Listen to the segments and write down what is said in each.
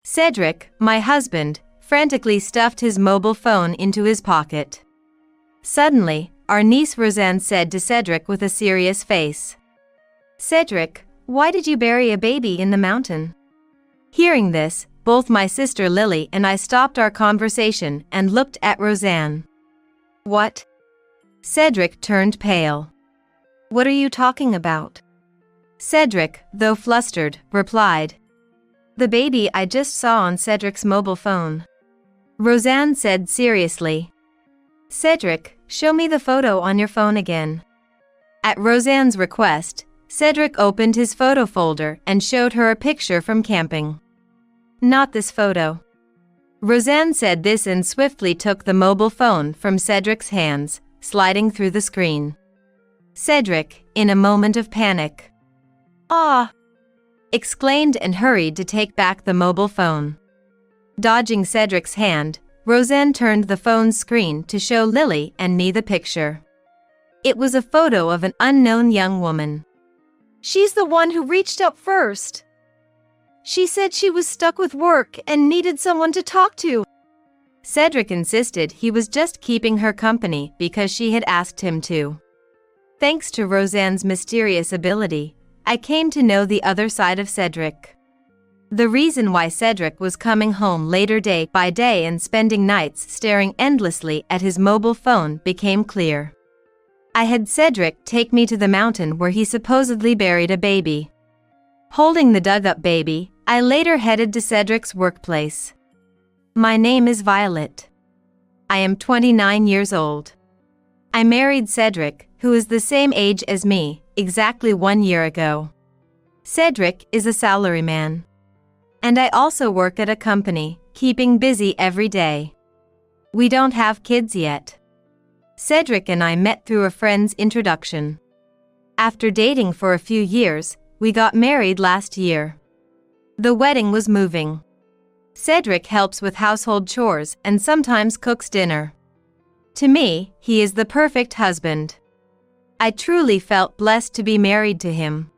Cedric, my husband, frantically stuffed his mobile phone into his pocket. Suddenly, our niece Roseanne said to Cedric with a serious face, "Cedric, why did you bury a baby in the mountain?" Hearing this, both my sister Lily and I stopped our conversation and looked at Roseanne. "What?" Cedric turned pale. "What are you talking about?" Cedric, though flustered, replied, "The baby I just saw on Cedric's mobile phone." Roseanne said seriously, "Cedric, show me the photo on your phone again." At Roseanne's request, Cedric opened his photo folder and showed her a picture from camping. "Not this photo." Roseanne said this and swiftly took the mobile phone from Cedric's hands, sliding through the screen. Cedric, in a moment of panic, "Ah!" exclaimed and hurried to take back the mobile phone. Dodging Cedric's hand, Roseanne turned the phone's screen to show Lily and me the picture. It was a photo of an unknown young woman. "She's the one who reached out first. She said she was stuck with work and needed someone to talk to." Cedric insisted he was just keeping her company because she had asked him to. Thanks to Roseanne's mysterious ability, I came to know the other side of Cedric. The reason why Cedric was coming home later day by day and spending nights staring endlessly at his mobile phone became clear. I had Cedric take me to the mountain where he supposedly buried a baby. Holding the dug-up baby, I later headed to Cedric's workplace. My name is Violet. I am 29 years old. I married Cedric, who is the same age as me, exactly 1 year ago. Cedric is a salaryman. And I also work at a company, keeping busy every day. We don't have kids yet. Cedric and I met through a friend's introduction. After dating for a few years, we got married last year. The wedding was moving. Cedric helps with household chores and sometimes cooks dinner. To me, he is the perfect husband. I truly felt blessed to be married to him.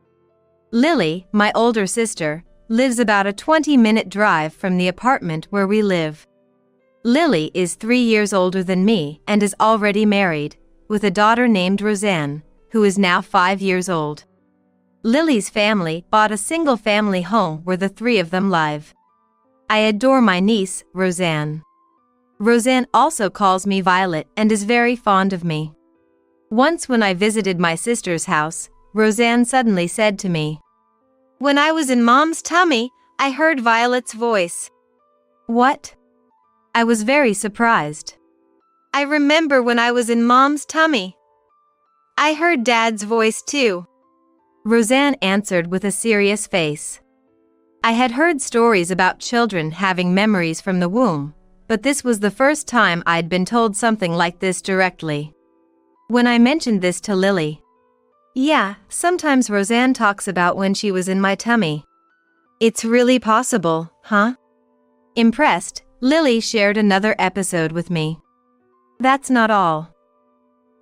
Lily, my older sister, lives about a 20-minute drive from the apartment where we live. Lily is 3 years older than me and is already married, with a daughter named Roseanne, who is now 5 years old. Lily's family bought a single-family home where the three of them live. I adore my niece, Roseanne. Roseanne also calls me Violet and is very fond of me. Once when I visited my sister's house, Roseanne suddenly said to me, "When I was in Mom's tummy, I heard Violet's voice." What? I was very surprised. "I remember when I was in Mom's tummy. I heard Dad's voice too," Roseanne answered with a serious face. I had heard stories about children having memories from the womb, but this was the first time I'd been told something like this directly. When I mentioned this to Lily, "Yeah, sometimes Roseanne talks about when she was in my tummy. It's really possible, huh?" Impressed, Lily shared another episode with me. "That's not all.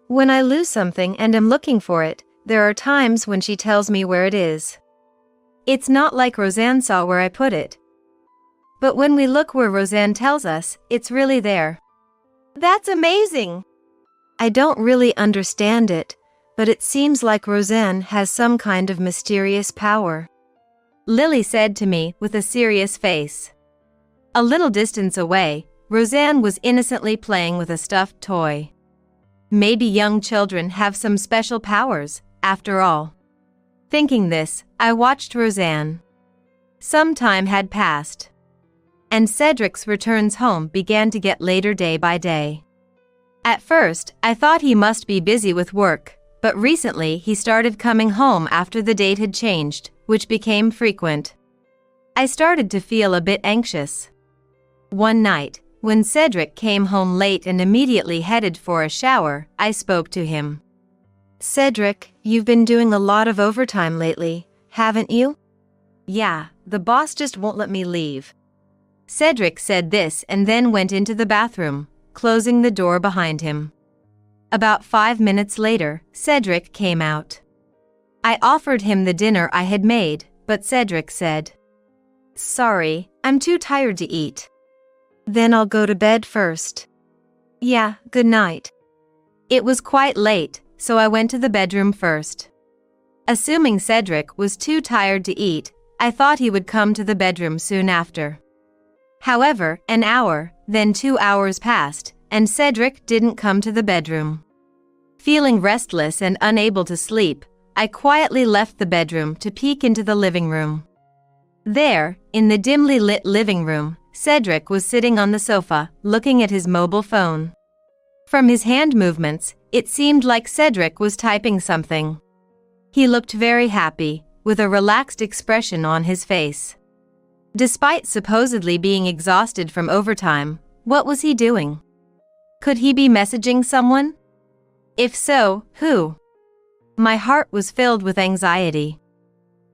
When I lose something and am looking for it, there are times when she tells me where it is. It's not like Roseanne saw where I put it. But when we look where Roseanne tells us, it's really there." "That's amazing." "I don't really understand it, but it seems like Roseanne has some kind of mysterious power," Lily said to me with a serious face. A little distance away, Roseanne was innocently playing with a stuffed toy. Maybe young children have some special powers, after all. Thinking this, I watched Roseanne. Some time had passed, and Cedric's returns home began to get later day by day. At first, I thought he must be busy with work, but recently he started coming home after the date had changed, which became frequent. I started to feel a bit anxious. One night, when Cedric came home late and immediately headed for a shower, I spoke to him. "Cedric, you've been doing a lot of overtime lately, haven't you?" "Yeah, the boss just won't let me leave." Cedric said this and then went into the bathroom, closing the door behind him. About 5 minutes later, Cedric came out. I offered him the dinner I had made, but Cedric said, Sorry, I'm too tired to eat. Then I'll go to bed first. Yeah, good night. It was quite late, so I went to the bedroom first. Assuming Cedric was too tired to eat, I thought he would come to the bedroom soon after. However, an hour, then 2 hours passed, and Cedric didn't come to the bedroom. Feeling restless and unable to sleep, I quietly left the bedroom to peek into the living room. There, in the dimly lit living room, Cedric was sitting on the sofa, looking at his mobile phone. From his hand movements, it seemed like Cedric was typing something. He looked very happy, with a relaxed expression on his face. Despite supposedly being exhausted from overtime, what was he doing? Could he be messaging someone? If so, who? My heart was filled with anxiety.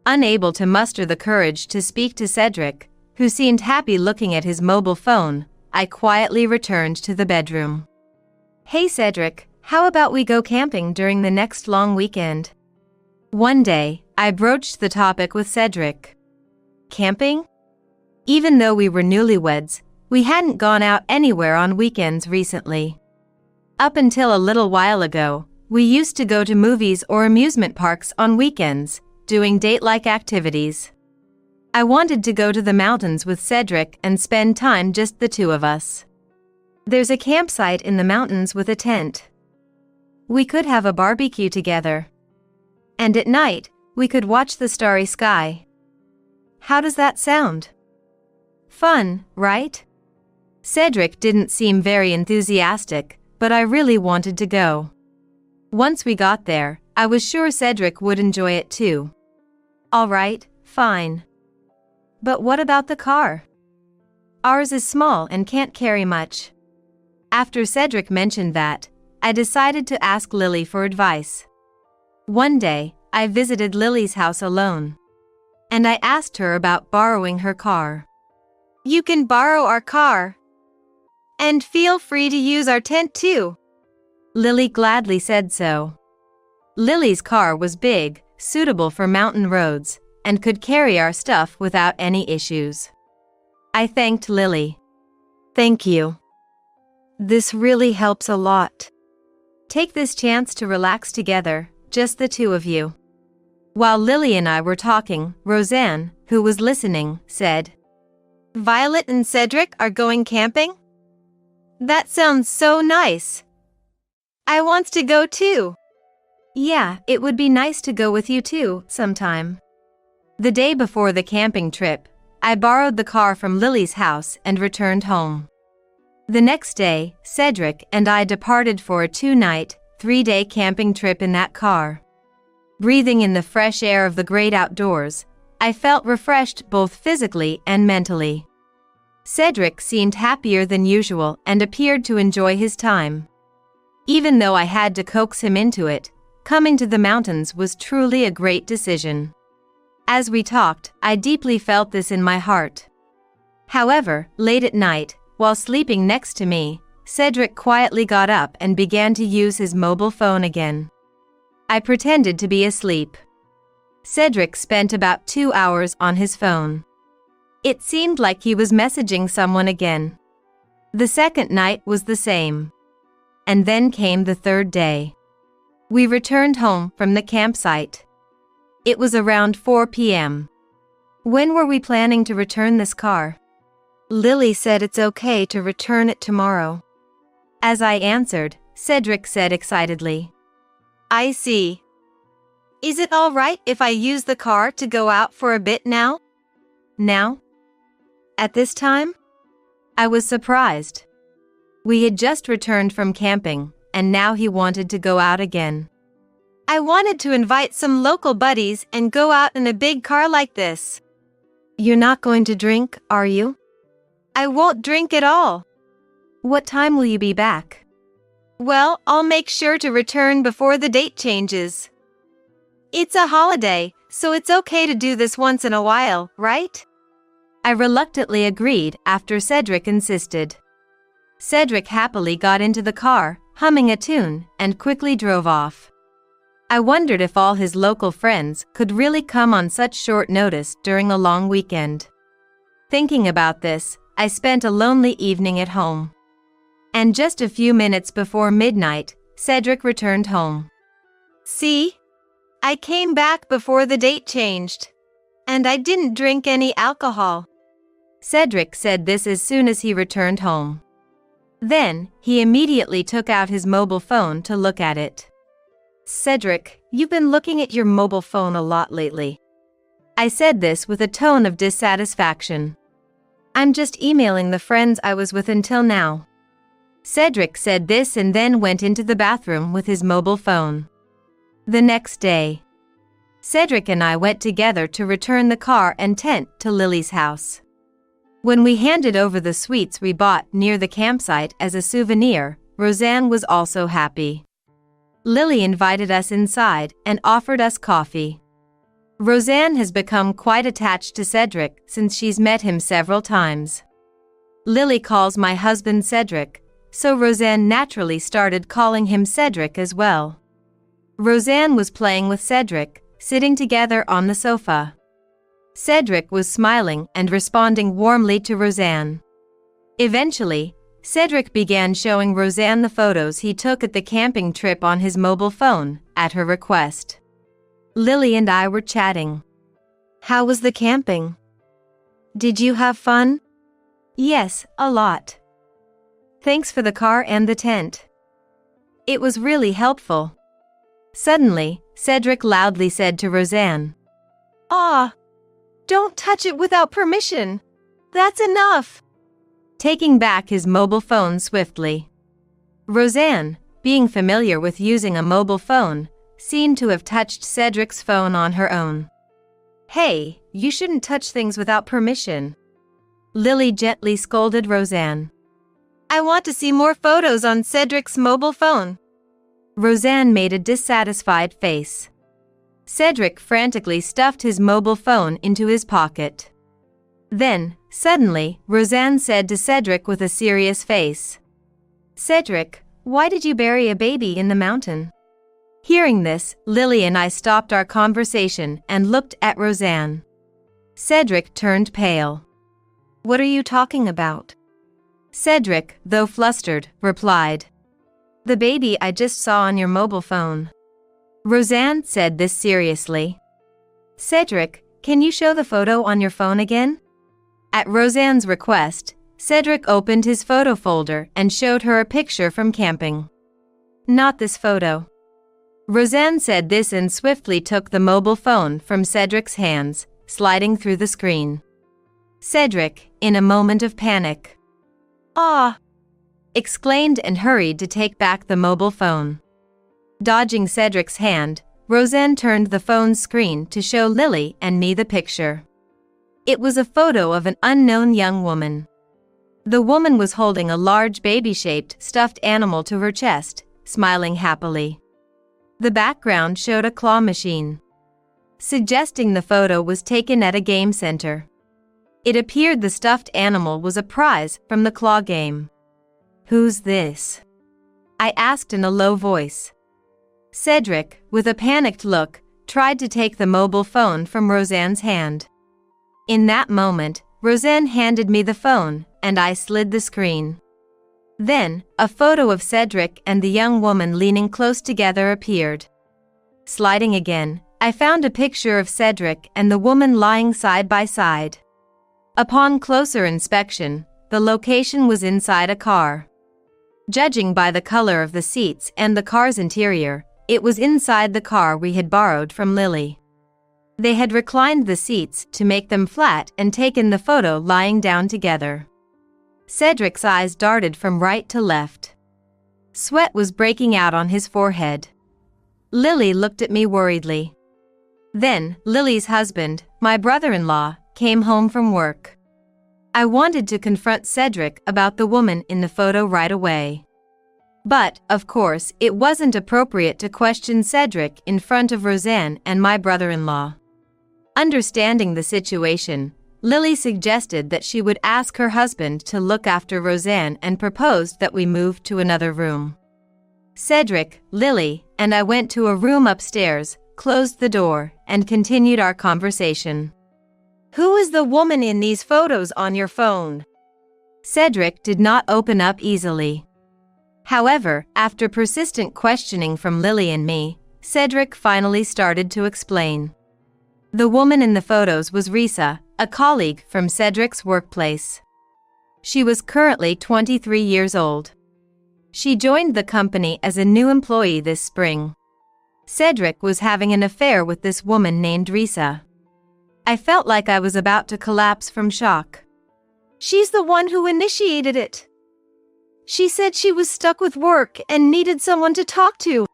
Unable to muster the courage to speak to Cedric, who seemed happy looking at his mobile phone, I quietly returned to the bedroom. Hey Cedric, how about we go camping during the next long weekend? One day, I broached the topic with Cedric. Camping? Even though we were newlyweds, we hadn't gone out anywhere on weekends recently. Up until a little while ago, we used to go to movies or amusement parks on weekends, doing date-like activities. I wanted to go to the mountains with Cedric and spend time just the two of us. There's a campsite in the mountains with a tent. We could have a barbecue together. And at night, we could watch the starry sky. How does that sound? Fun, right? Cedric didn't seem very enthusiastic, but I really wanted to go. Once we got there, I was sure Cedric would enjoy it too. All right, fine. But what about the car? Ours is small and can't carry much. After Cedric mentioned that, I decided to ask Lily for advice. One day, I visited Lily's house alone. And I asked her about borrowing her car. You can borrow our car. And feel free to use our tent too. Lily gladly said so. Lily's car was big, suitable for mountain roads, and could carry our stuff without any issues. I thanked Lily. Thank you. This really helps a lot. Take this chance to relax together, just the two of you. While Lily and I were talking, Roseanne, who was listening, said, Violet and Cedric are going camping? That sounds so nice. I want to go too. Yeah, it would be nice to go with you too, sometime. The day before the camping trip, I borrowed the car from Lily's house and returned home. The next day, Cedric and I departed for a 2-night, 3-day camping trip in that car. Breathing in the fresh air of the great outdoors, I felt refreshed both physically and mentally. Cedric seemed happier than usual and appeared to enjoy his time. Even though I had to coax him into it, coming to the mountains was truly a great decision. As we talked, I deeply felt this in my heart. However, late at night, while sleeping next to me, Cedric quietly got up and began to use his mobile phone again. I pretended to be asleep. Cedric spent about 2 hours on his phone. It seemed like he was messaging someone again. The second night was the same. And then came the third day. We returned home from the campsite. It was around 4 p.m. When were we planning to return this car? Lily said it's okay to return it tomorrow. As I answered, Cedric said excitedly, I see. Is it all right if I use the car to go out for a bit now? Now? At this time? I was surprised. We had just returned from camping, and now he wanted to go out again. I wanted to invite some local buddies and go out in a big car like this. You're not going to drink, are you? I won't drink at all. What time will you be back? Well, I'll make sure to return before the date changes. It's a holiday, so it's okay to do this once in a while, right? I reluctantly agreed after Cedric insisted. Cedric happily got into the car, humming a tune, and quickly drove off. I wondered if all his local friends could really come on such short notice during a long weekend. Thinking about this, I spent a lonely evening at home. And just a few minutes before midnight, Cedric returned home. See? I came back before the date changed. And I didn't drink any alcohol. Cedric said this as soon as he returned home. Then, he immediately took out his mobile phone to look at it. Cedric, you've been looking at your mobile phone a lot lately. I said this with a tone of dissatisfaction. I'm just emailing the friends I was with until now. Cedric said this and then went into the bathroom with his mobile phone. The next day, Cedric and I went together to return the car and tent to Lily's house. When we handed over the sweets we bought near the campsite as a souvenir, Roseanne was also happy. Lily invited us inside and offered us coffee. Roseanne has become quite attached to Cedric since she's met him several times. Lily calls my husband Cedric, so Roseanne naturally started calling him Cedric as well. Roseanne was playing with Cedric, sitting together on the sofa. Cedric was smiling and responding warmly to Roseanne. Eventually, Cedric began showing Roseanne the photos he took at the camping trip on his mobile phone, at her request. Lily and I were chatting. How was the camping? Did you have fun? Yes, a lot. Thanks for the car and the tent. It was really helpful. Suddenly, Cedric loudly said to Roseanne, "Ah! Don't touch it without permission. That's enough." Taking back his mobile phone swiftly. Roseanne, being familiar with using a mobile phone, seemed to have touched Cedric's phone on her own. Hey, you shouldn't touch things without permission. Lily gently scolded Roseanne. I want to see more photos on Cedric's mobile phone. Roseanne made a dissatisfied face. Cedric frantically stuffed his mobile phone into his pocket. Then, suddenly, Roseanne said to Cedric with a serious face, Cedric, why did you bury a baby in the mountain? Hearing this, Lily and I stopped our conversation and looked at Roseanne. Cedric turned pale. What are you talking about? Cedric, though flustered, replied, The baby I just saw on your mobile phone. Roseanne said this seriously. Cedric, can you show the photo on your phone again? At Roseanne's request, Cedric opened his photo folder and showed her a picture from camping. Not this photo. Roseanne said this and swiftly took the mobile phone from Cedric's hands, sliding through the screen. Cedric, in a moment of panic, "Ah!" exclaimed and hurried to take back the mobile phone. Dodging Cedric's hand, Roseanne turned the phone's screen to show Lily and me the picture. It was a photo of an unknown young woman. The woman was holding a large baby-shaped stuffed animal to her chest, smiling happily. The background showed a claw machine, suggesting the photo was taken at a game center. It appeared the stuffed animal was a prize from the claw game. Who's this? I asked in a low voice. Cedric, with a panicked look, tried to take the mobile phone from Roseanne's hand. In that moment, Roseanne handed me the phone, and I slid the screen. Then, a photo of Cedric and the young woman leaning close together appeared. Sliding again, I found a picture of Cedric and the woman lying side by side. Upon closer inspection, the location was inside a car. Judging by the color of the seats and the car's interior, it was inside the car we had borrowed from Lily. They had reclined the seats to make them flat and taken the photo lying down together. Cedric's eyes darted from right to left. Sweat was breaking out on his forehead. Lily looked at me worriedly. Then, Lily's husband, my brother-in-law, came home from work. I wanted to confront Cedric about the woman in the photo right away. But, of course, it wasn't appropriate to question Cedric in front of Roseanne and my brother-in-law. Understanding the situation, Lily suggested that she would ask her husband to look after Roseanne and proposed that we move to another room. Cedric, Lily, and I went to a room upstairs, closed the door, and continued our conversation. Who is the woman in these photos on your phone? Cedric did not open up easily. However, after persistent questioning from Lily and me, Cedric finally started to explain. The woman in the photos was Risa, a colleague from Cedric's workplace. She was currently 23 years old. She joined the company as a new employee this spring. Cedric was having an affair with this woman named Risa. I felt like I was about to collapse from shock. She's the one who initiated it. She said she was stuck with work and needed someone to talk to.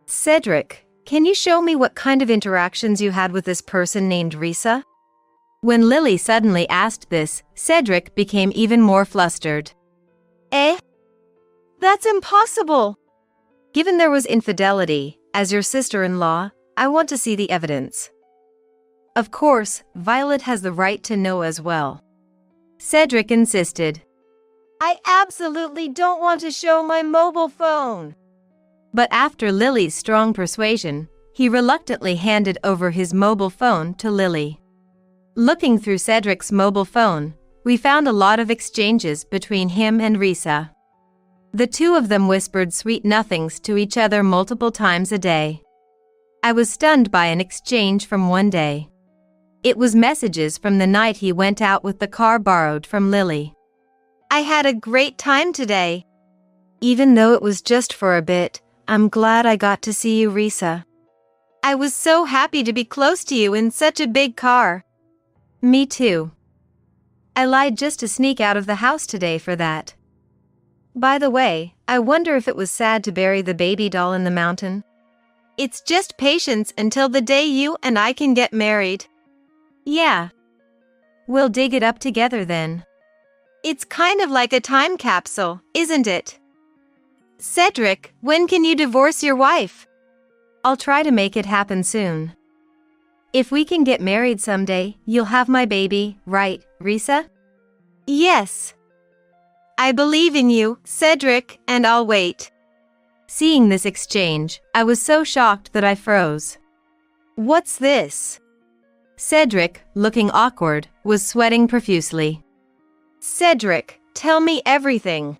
Cedric, can you show me what kind of interactions you had with this person named Risa? When Lily suddenly asked this, Cedric became even more flustered. Eh? That's impossible. Given there was infidelity, as your sister-in-law, I want to see the evidence. Of course, Violet has the right to know as well. Cedric insisted. I absolutely don't want to show my mobile phone. But after Lily's strong persuasion, he reluctantly handed over his mobile phone to Lily. Looking through Cedric's mobile phone, we found a lot of exchanges between him and Risa. The two of them whispered sweet nothings to each other multiple times a day. I was stunned by an exchange from one day. It was messages from the night he went out with the car borrowed from Lily. I had a great time today. Even though it was just for a bit, I'm glad I got to see you, Risa. I was so happy to be close to you in such a big car. Me too. I lied just to sneak out of the house today for that. By the way, I wonder if it was sad to bury the baby doll in the mountain. It's just patience until the day you and I can get married. Yeah. We'll dig it up together then. It's kind of like a time capsule, isn't it? Cedric, when can you divorce your wife? I'll try to make it happen soon. If we can get married someday, you'll have my baby, right, Risa? Yes. I believe in you, Cedric, and I'll wait. Seeing this exchange, I was so shocked that I froze. What's this? Cedric, looking awkward, was sweating profusely. Cedric, tell me everything.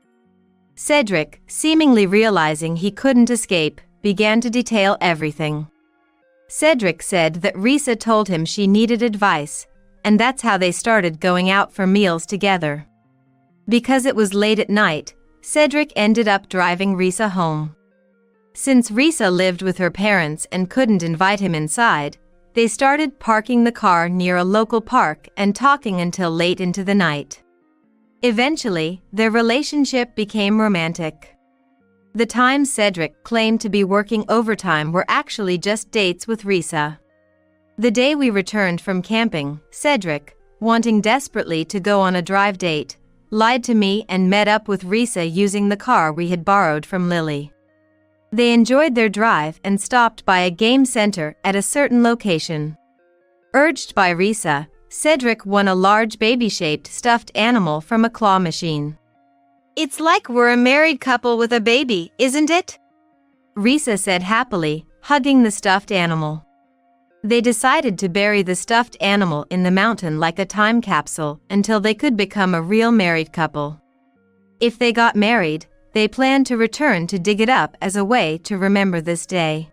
Cedric, seemingly realizing he couldn't escape, began to detail everything. Cedric said that Risa told him she needed advice, and that's how they started going out for meals together. Because it was late at night, Cedric ended up driving Risa home. Since Risa lived with her parents and couldn't invite him inside, they started parking the car near a local park and talking until late into the night. Eventually, their relationship became romantic. The times Cedric claimed to be working overtime were actually just dates with Risa. The day we returned from camping, Cedric, wanting desperately to go on a drive date, lied to me and met up with Risa using the car we had borrowed from Lily. They enjoyed their drive and stopped by a game center at a certain location. Urged by Risa, Cedric won a large baby-shaped stuffed animal from a claw machine. It's like we're a married couple with a baby, isn't it? Risa said happily, hugging the stuffed animal. They decided to bury the stuffed animal in the mountain like a time capsule until they could become a real married couple. If they got married, they planned to return to dig it up as a way to remember this day.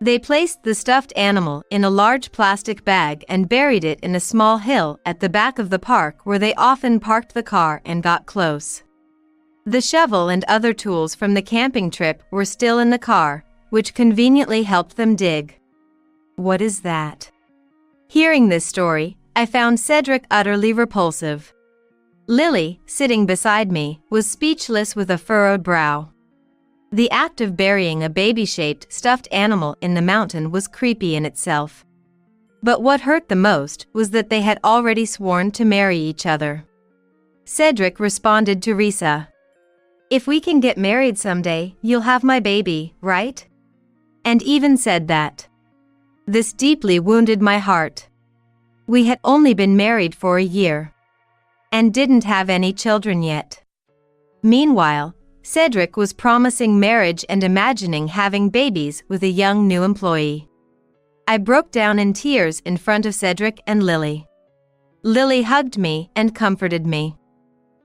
They placed the stuffed animal in a large plastic bag and buried it in a small hill at the back of the park where they often parked the car and got close. The shovel and other tools from the camping trip were still in the car, which conveniently helped them dig. What is that? Hearing this story, I found Cedric utterly repulsive. Lily, sitting beside me, was speechless with a furrowed brow. The act of burying a baby-shaped stuffed animal in the mountain was creepy in itself. But what hurt the most was that they had already sworn to marry each other. Cedric responded to Risa. If we can get married someday, you'll have my baby, right? And even said that. This deeply wounded my heart. We had only been married for a year. And didn't have any children yet. Meanwhile, Cedric was promising marriage and imagining having babies with a young new employee. I broke down in tears in front of Cedric and Lily. Lily hugged me and comforted me.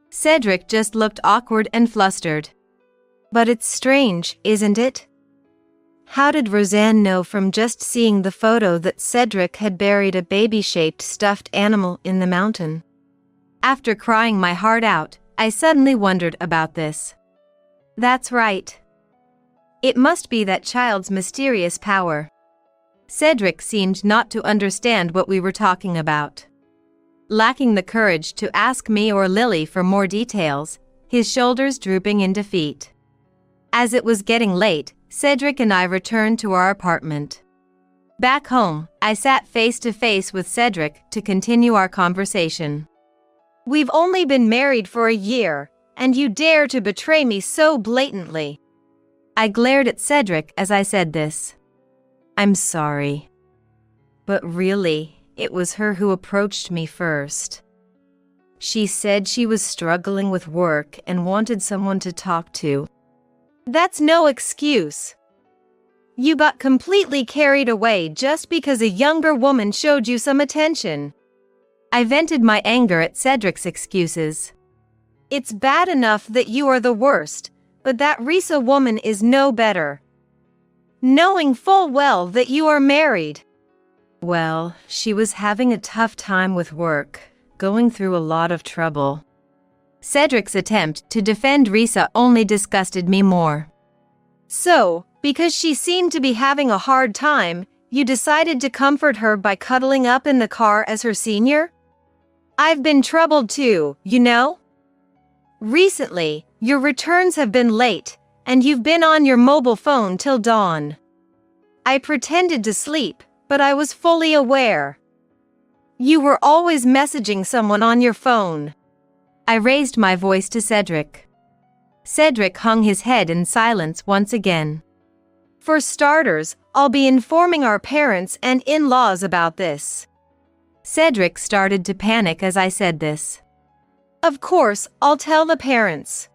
Cedric just looked awkward and flustered. But it's strange, isn't it? How did Roseanne know from just seeing the photo that Cedric had buried a baby-shaped stuffed animal in the mountain? After crying my heart out, I suddenly wondered about this. That's right. It must be that child's mysterious power. Cedric seemed not to understand what we were talking about. Lacking the courage to ask me or Lily for more details, his shoulders drooping in defeat. As it was getting late, Cedric and I returned to our apartment. Back home, I sat face to face with Cedric to continue our conversation. We've only been married for a year, and you dare to betray me so blatantly. I glared at Cedric as I said this. I'm sorry. But really, it was her who approached me first. She said she was struggling with work and wanted someone to talk to. That's no excuse. You got completely carried away just because a younger woman showed you some attention. I vented my anger at Cedric's excuses. It's bad enough that you are the worst, but that Risa woman is no better. Knowing full well that you are married. Well, she was having a tough time with work, going through a lot of trouble. Cedric's attempt to defend Risa only disgusted me more. So, because she seemed to be having a hard time, you decided to comfort her by cuddling up in the car as her senior? I've been troubled too, you know? Recently, your returns have been late, and you've been on your mobile phone till dawn. I pretended to sleep, but I was fully aware. You were always messaging someone on your phone. I raised my voice to Cedric. Cedric hung his head in silence once again. For starters, I'll be informing our parents and in-laws about this. Cedric started to panic as I said this. Of course, I'll tell the parents.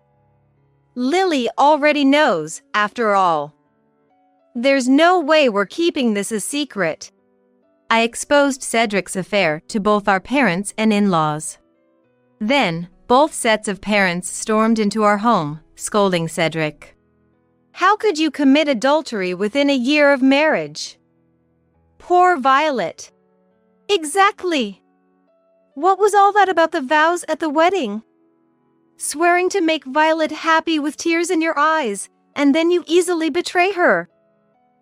Lily already knows, after all. There's no way we're keeping this a secret. I exposed Cedric's affair to both our parents and in-laws. Then, both sets of parents stormed into our home, scolding Cedric. How could you commit adultery within a year of marriage? Poor Violet. Exactly. What was all that about the vows at the wedding? Swearing to make Violet happy with tears in your eyes, and then you easily betray her.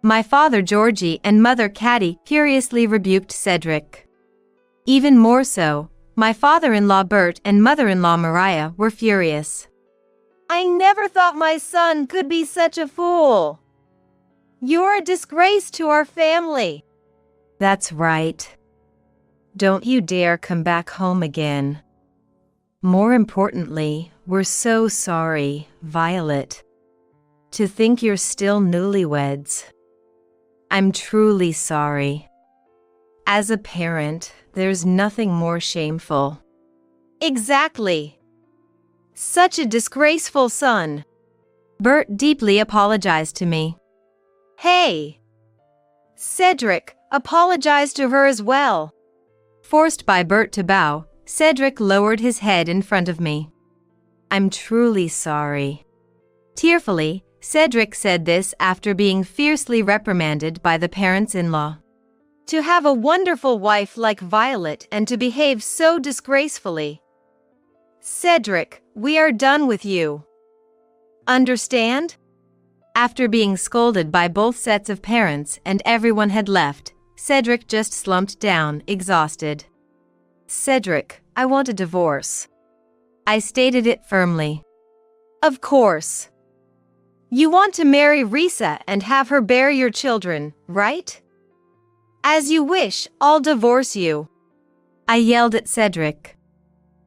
My father Georgie and mother Caddy furiously rebuked Cedric. Even more so, my father-in-law Bert and mother-in-law Mariah were furious. I never thought my son could be such a fool. You're a disgrace to our family. That's right. Don't you dare come back home again. More importantly, we're so sorry, Violet. To think you're still newlyweds. I'm truly sorry. As a parent, there's nothing more shameful. Exactly. Such a disgraceful son. Bert deeply apologized to me. Hey! Cedric, apologize to her as well. Forced by Bert to bow, Cedric lowered his head in front of me. I'm truly sorry. Tearfully, Cedric said this after being fiercely reprimanded by the parents-in-law. To have a wonderful wife like Violet and to behave so disgracefully. Cedric, we are done with you. Understand? After being scolded by both sets of parents and everyone had left, Cedric just slumped down, exhausted. Cedric, I want a divorce. I stated it firmly. Of course. You want to marry Risa and have her bear your children, right? As you wish, I'll divorce you. I yelled at Cedric.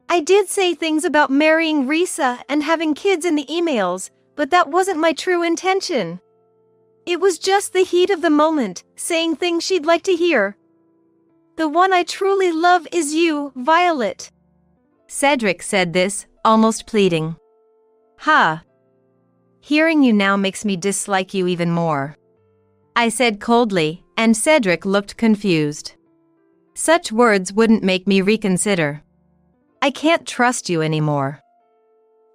I did say things about marrying Risa and having kids in the emails, but that wasn't my true intention. It was just the heat of the moment, saying things she'd like to hear. The one I truly love is you, Violet. Cedric said this, almost pleading. Ha! Hearing you now makes me dislike you even more. I said coldly, and Cedric looked confused. Such words wouldn't make me reconsider. I can't trust you anymore.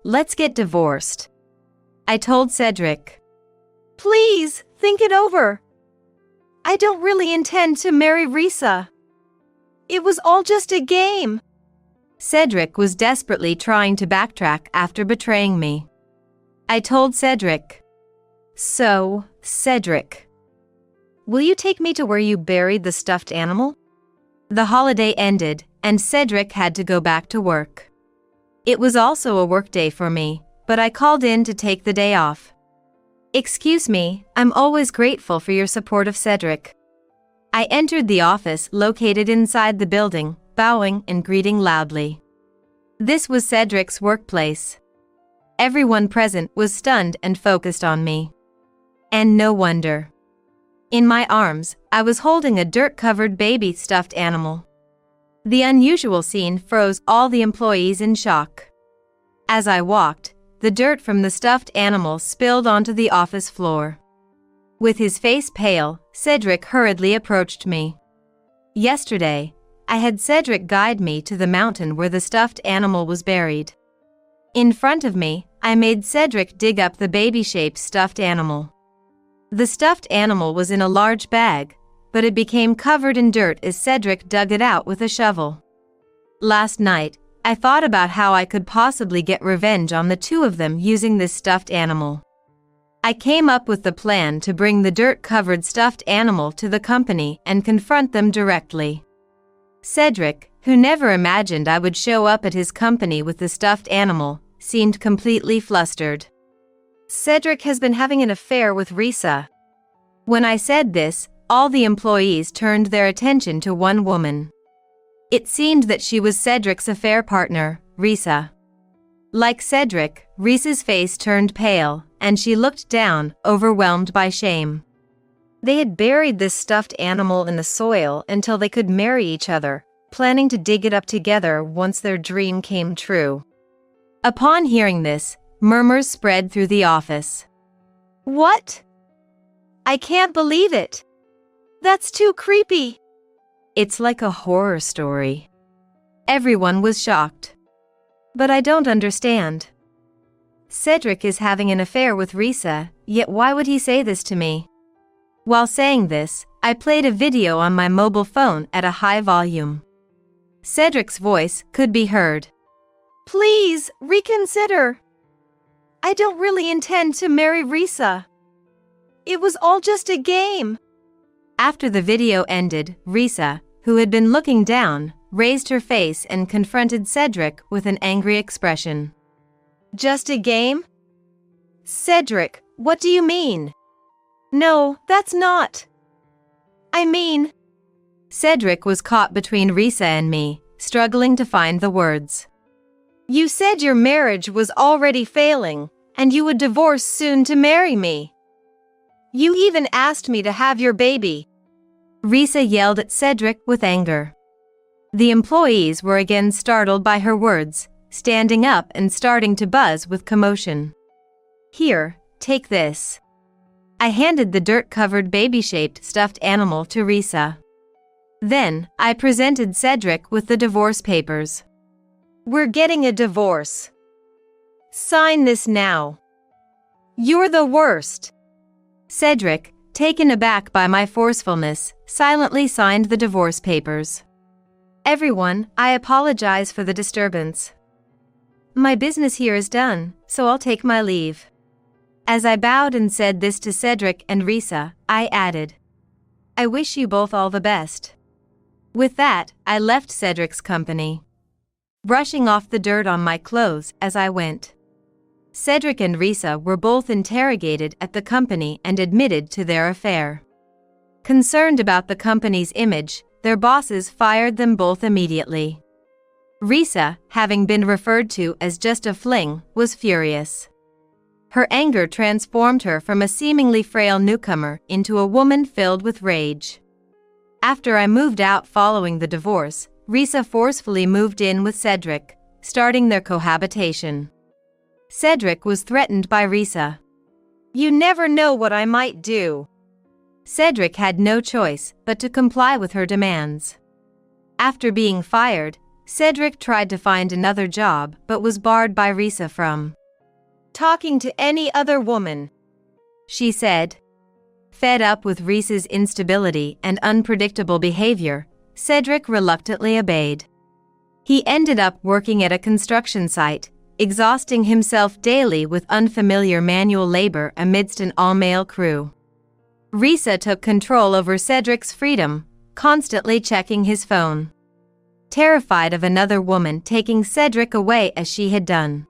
Let's get divorced, I told Cedric. Please, think it over. I don't really intend to marry Risa. It was all just a game. Cedric was desperately trying to backtrack after betraying me. I told Cedric. So, Cedric, will you take me to where you buried the stuffed animal? The holiday ended, and Cedric had to go back to work. It was also a work day for me, but I called in to take the day off. Excuse me, I'm always grateful for your support of Cedric. I entered the office located inside the building, bowing and greeting loudly. This was Cedric's workplace. Everyone present was stunned and focused on me. And no wonder. In my arms, I was holding a dirt-covered baby stuffed animal. The unusual scene froze all the employees in shock. As I walked, the dirt from the stuffed animal spilled onto the office floor. With his face pale, Cedric hurriedly approached me. Yesterday, I had Cedric guide me to the mountain where the stuffed animal was buried. In front of me, I made Cedric dig up the baby-shaped stuffed animal. The stuffed animal was in a large bag, but it became covered in dirt as Cedric dug it out with a shovel. Last night, I thought about how I could possibly get revenge on the two of them using this stuffed animal. I came up with the plan to bring the dirt-covered stuffed animal to the company and confront them directly. Cedric, who never imagined I would show up at his company with the stuffed animal, seemed completely flustered. Cedric has been having an affair with Risa. When I said this, all the employees turned their attention to one woman. It seemed that she was Cedric's affair partner, Risa. Like Cedric, Risa's face turned pale, and she looked down, overwhelmed by shame. They had buried this stuffed animal in the soil until they could marry each other, planning to dig it up together once their dream came true. Upon hearing this, murmurs spread through the office. What? I can't believe it. That's too creepy. It's like a horror story. Everyone was shocked. But I don't understand. Cedric is having an affair with Risa, yet why would he say this to me? While saying this, I played a video on my mobile phone at a high volume. Cedric's voice could be heard. Please, reconsider. I don't really intend to marry Risa. It was all just a game. After the video ended, Risa, who had been looking down, raised her face and confronted Cedric with an angry expression. Just a game? Cedric, what do you mean? No, that's not. I mean... Cedric was caught between Risa and me, struggling to find the words. You said your marriage was already failing, and you would divorce soon to marry me. You even asked me to have your baby. Risa yelled at Cedric with anger. The employees were again startled by her words, standing up and starting to buzz with commotion. Here, take this. I handed the dirt-covered baby-shaped stuffed animal to Risa. Then, I presented Cedric with the divorce papers. We're getting a divorce. Sign this now. You're the worst. Cedric, taken aback by my forcefulness, silently signed the divorce papers. Everyone, I apologize for the disturbance. My business here is done, so I'll take my leave. As I bowed and said this to Cedric and Risa, I added, I wish you both all the best. With that, I left Cedric's company, brushing off the dirt on my clothes as I went. Cedric and Risa were both interrogated at the company and admitted to their affair. Concerned about the company's image, their bosses fired them both immediately. Risa, having been referred to as just a fling, was furious. Her anger transformed her from a seemingly frail newcomer into a woman filled with rage. After I moved out following the divorce, Risa forcefully moved in with Cedric, starting their cohabitation. Cedric was threatened by Risa. You never know what I might do. Cedric had no choice but to comply with her demands. After being fired, Cedric tried to find another job but was barred by Risa from talking to any other woman, she said. Fed up with Risa's instability and unpredictable behavior, Cedric reluctantly obeyed. He ended up working at a construction site, exhausting himself daily with unfamiliar manual labor amidst an all-male crew. Risa took control over Cedric's freedom, constantly checking his phone, terrified of another woman taking Cedric away as she had done.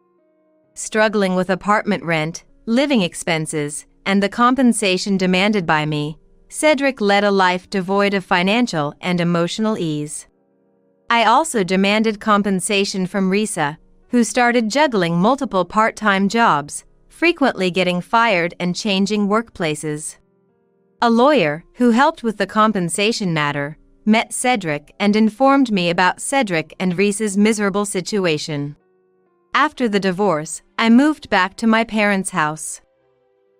Struggling with apartment rent, living expenses, and the compensation demanded by me, Cedric led a life devoid of financial and emotional ease. I also demanded compensation from Risa, who started juggling multiple part-time jobs, frequently getting fired and changing workplaces. A lawyer, who helped with the compensation matter, met Cedric and informed me about Cedric and Risa's miserable situation. After the divorce, I moved back to my parents' house.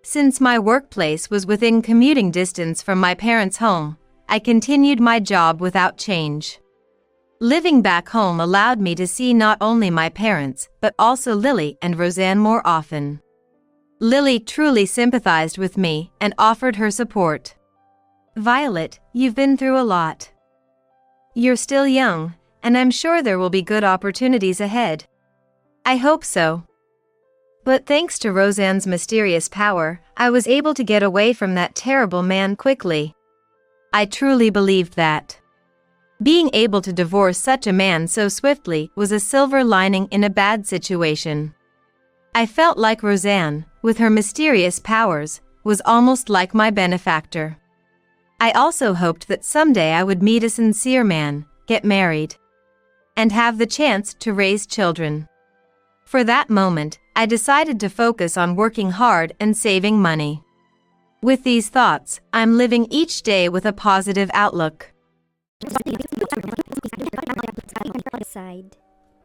Since my workplace was within commuting distance from my parents' home, I continued my job without change. Living back home allowed me to see not only my parents but also Lily and Roseanne more often. Lily truly sympathized with me and offered her support. "Violet, you've been through a lot. You're still young, and I'm sure there will be good opportunities ahead." "I hope so. But thanks to Roseanne's mysterious power, I was able to get away from that terrible man quickly." I truly believed that. Being able to divorce such a man so swiftly was a silver lining in a bad situation. I felt like Roseanne, with her mysterious powers, was almost like my benefactor. I also hoped that someday I would meet a sincere man, get married, and have the chance to raise children. For that moment, I decided to focus on working hard and saving money. With these thoughts, I'm living each day with a positive outlook.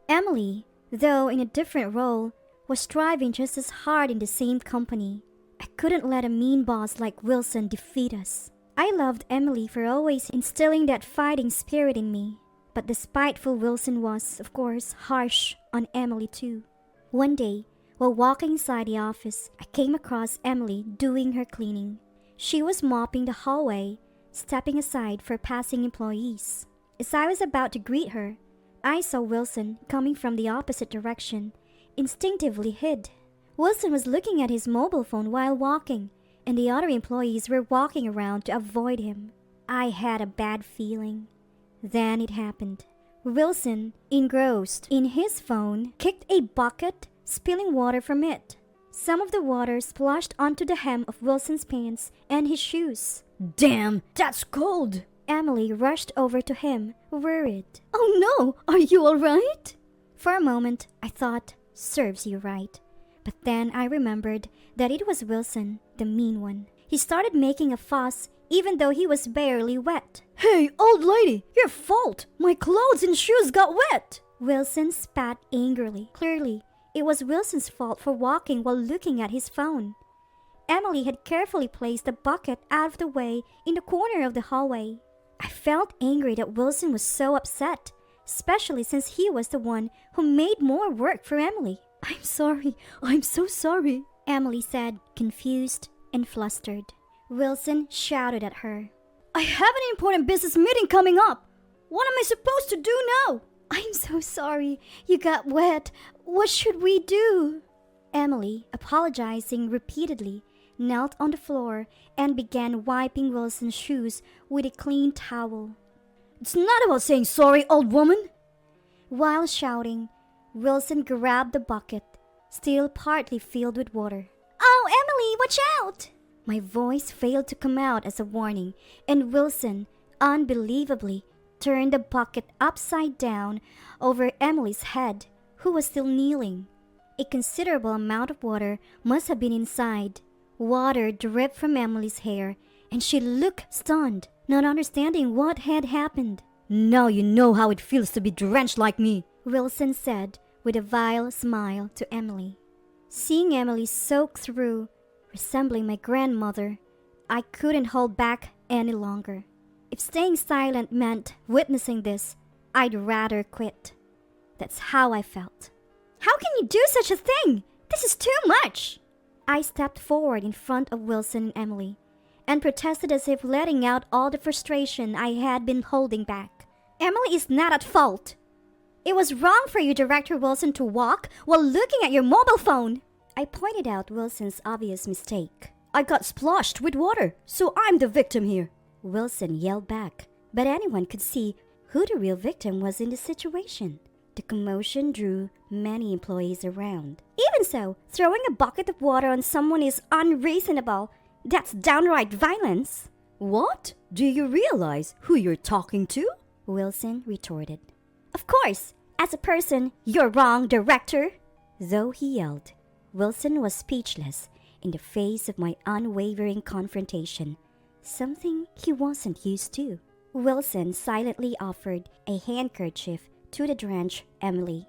Emily, though in a different role, was striving just as hard in the same company. I couldn't let a mean boss like Wilson defeat us. I loved Emily for always instilling that fighting spirit in me. But the spiteful Wilson was, of course, harsh on Emily too. One day, while walking inside the office, I came across Emily doing her cleaning. She was mopping the hallway, stepping aside for passing employees. As I was about to greet her, I saw Wilson coming from the opposite direction, instinctively hid. Wilson was looking at his mobile phone while walking, and the other employees were walking around to avoid him. I had a bad feeling. Then it happened. Wilson, engrossed in his phone, kicked a bucket, spilling water from it. Some of the water splashed onto the hem of Wilson's pants and his shoes. "Damn, that's cold!" Emily rushed over to him, worried. "Oh no, are you alright?" For a moment, I thought, serves you right. But then I remembered that it was Wilson, the mean one. He started making a fuss even though he was barely wet. "Hey, old lady, your fault! My clothes and shoes got wet!" Wilson spat angrily. Clearly, it was Wilson's fault for walking while looking at his phone. Emily had carefully placed the bucket out of the way in the corner of the hallway. I felt angry that Wilson was so upset, especially since he was the one who made more work for Emily. "I'm sorry, I'm so sorry," Emily said, confused and flustered. Wilson shouted at her. "I have an important business meeting coming up. What am I supposed to do now?" "I'm so sorry. You got wet. What should we do?" Emily, apologizing repeatedly, knelt on the floor and began wiping Wilson's shoes with a clean towel. "It's not about saying sorry, old woman." While shouting, Wilson grabbed the bucket, still partly filled with water. "Oh, Emily, watch out!" My voice failed to come out as a warning, and Wilson, unbelievably, turned the bucket upside down over Emily's head, who was still kneeling. A considerable amount of water must have been inside. Water dripped from Emily's hair, and she looked stunned, not understanding what had happened. "Now you know how it feels to be drenched like me," Wilson said with a vile smile to Emily. Seeing Emily soaked through, resembling my grandmother, I couldn't hold back any longer. If staying silent meant witnessing this, I'd rather quit. That's how I felt. How can you do such a thing? This is too much! I stepped forward in front of Wilson and Emily and protested as if letting out all the frustration I had been holding back. Emily is not at fault. It was wrong for you, Director Wilson, to walk while looking at your mobile phone. I pointed out Wilson's obvious mistake. I got splashed with water, so I'm the victim here. Wilson yelled back, but anyone could see who the real victim was in the situation. The commotion drew many employees around. Even so, throwing a bucket of water on someone is unreasonable. That's downright violence. What? Do you realize who you're talking to? Wilson retorted. Of course, as a person, you're wrong, Director. Though he yelled, Wilson was speechless in the face of my unwavering confrontation, something he wasn't used to. Wilson silently offered a handkerchief to the drenched Emily.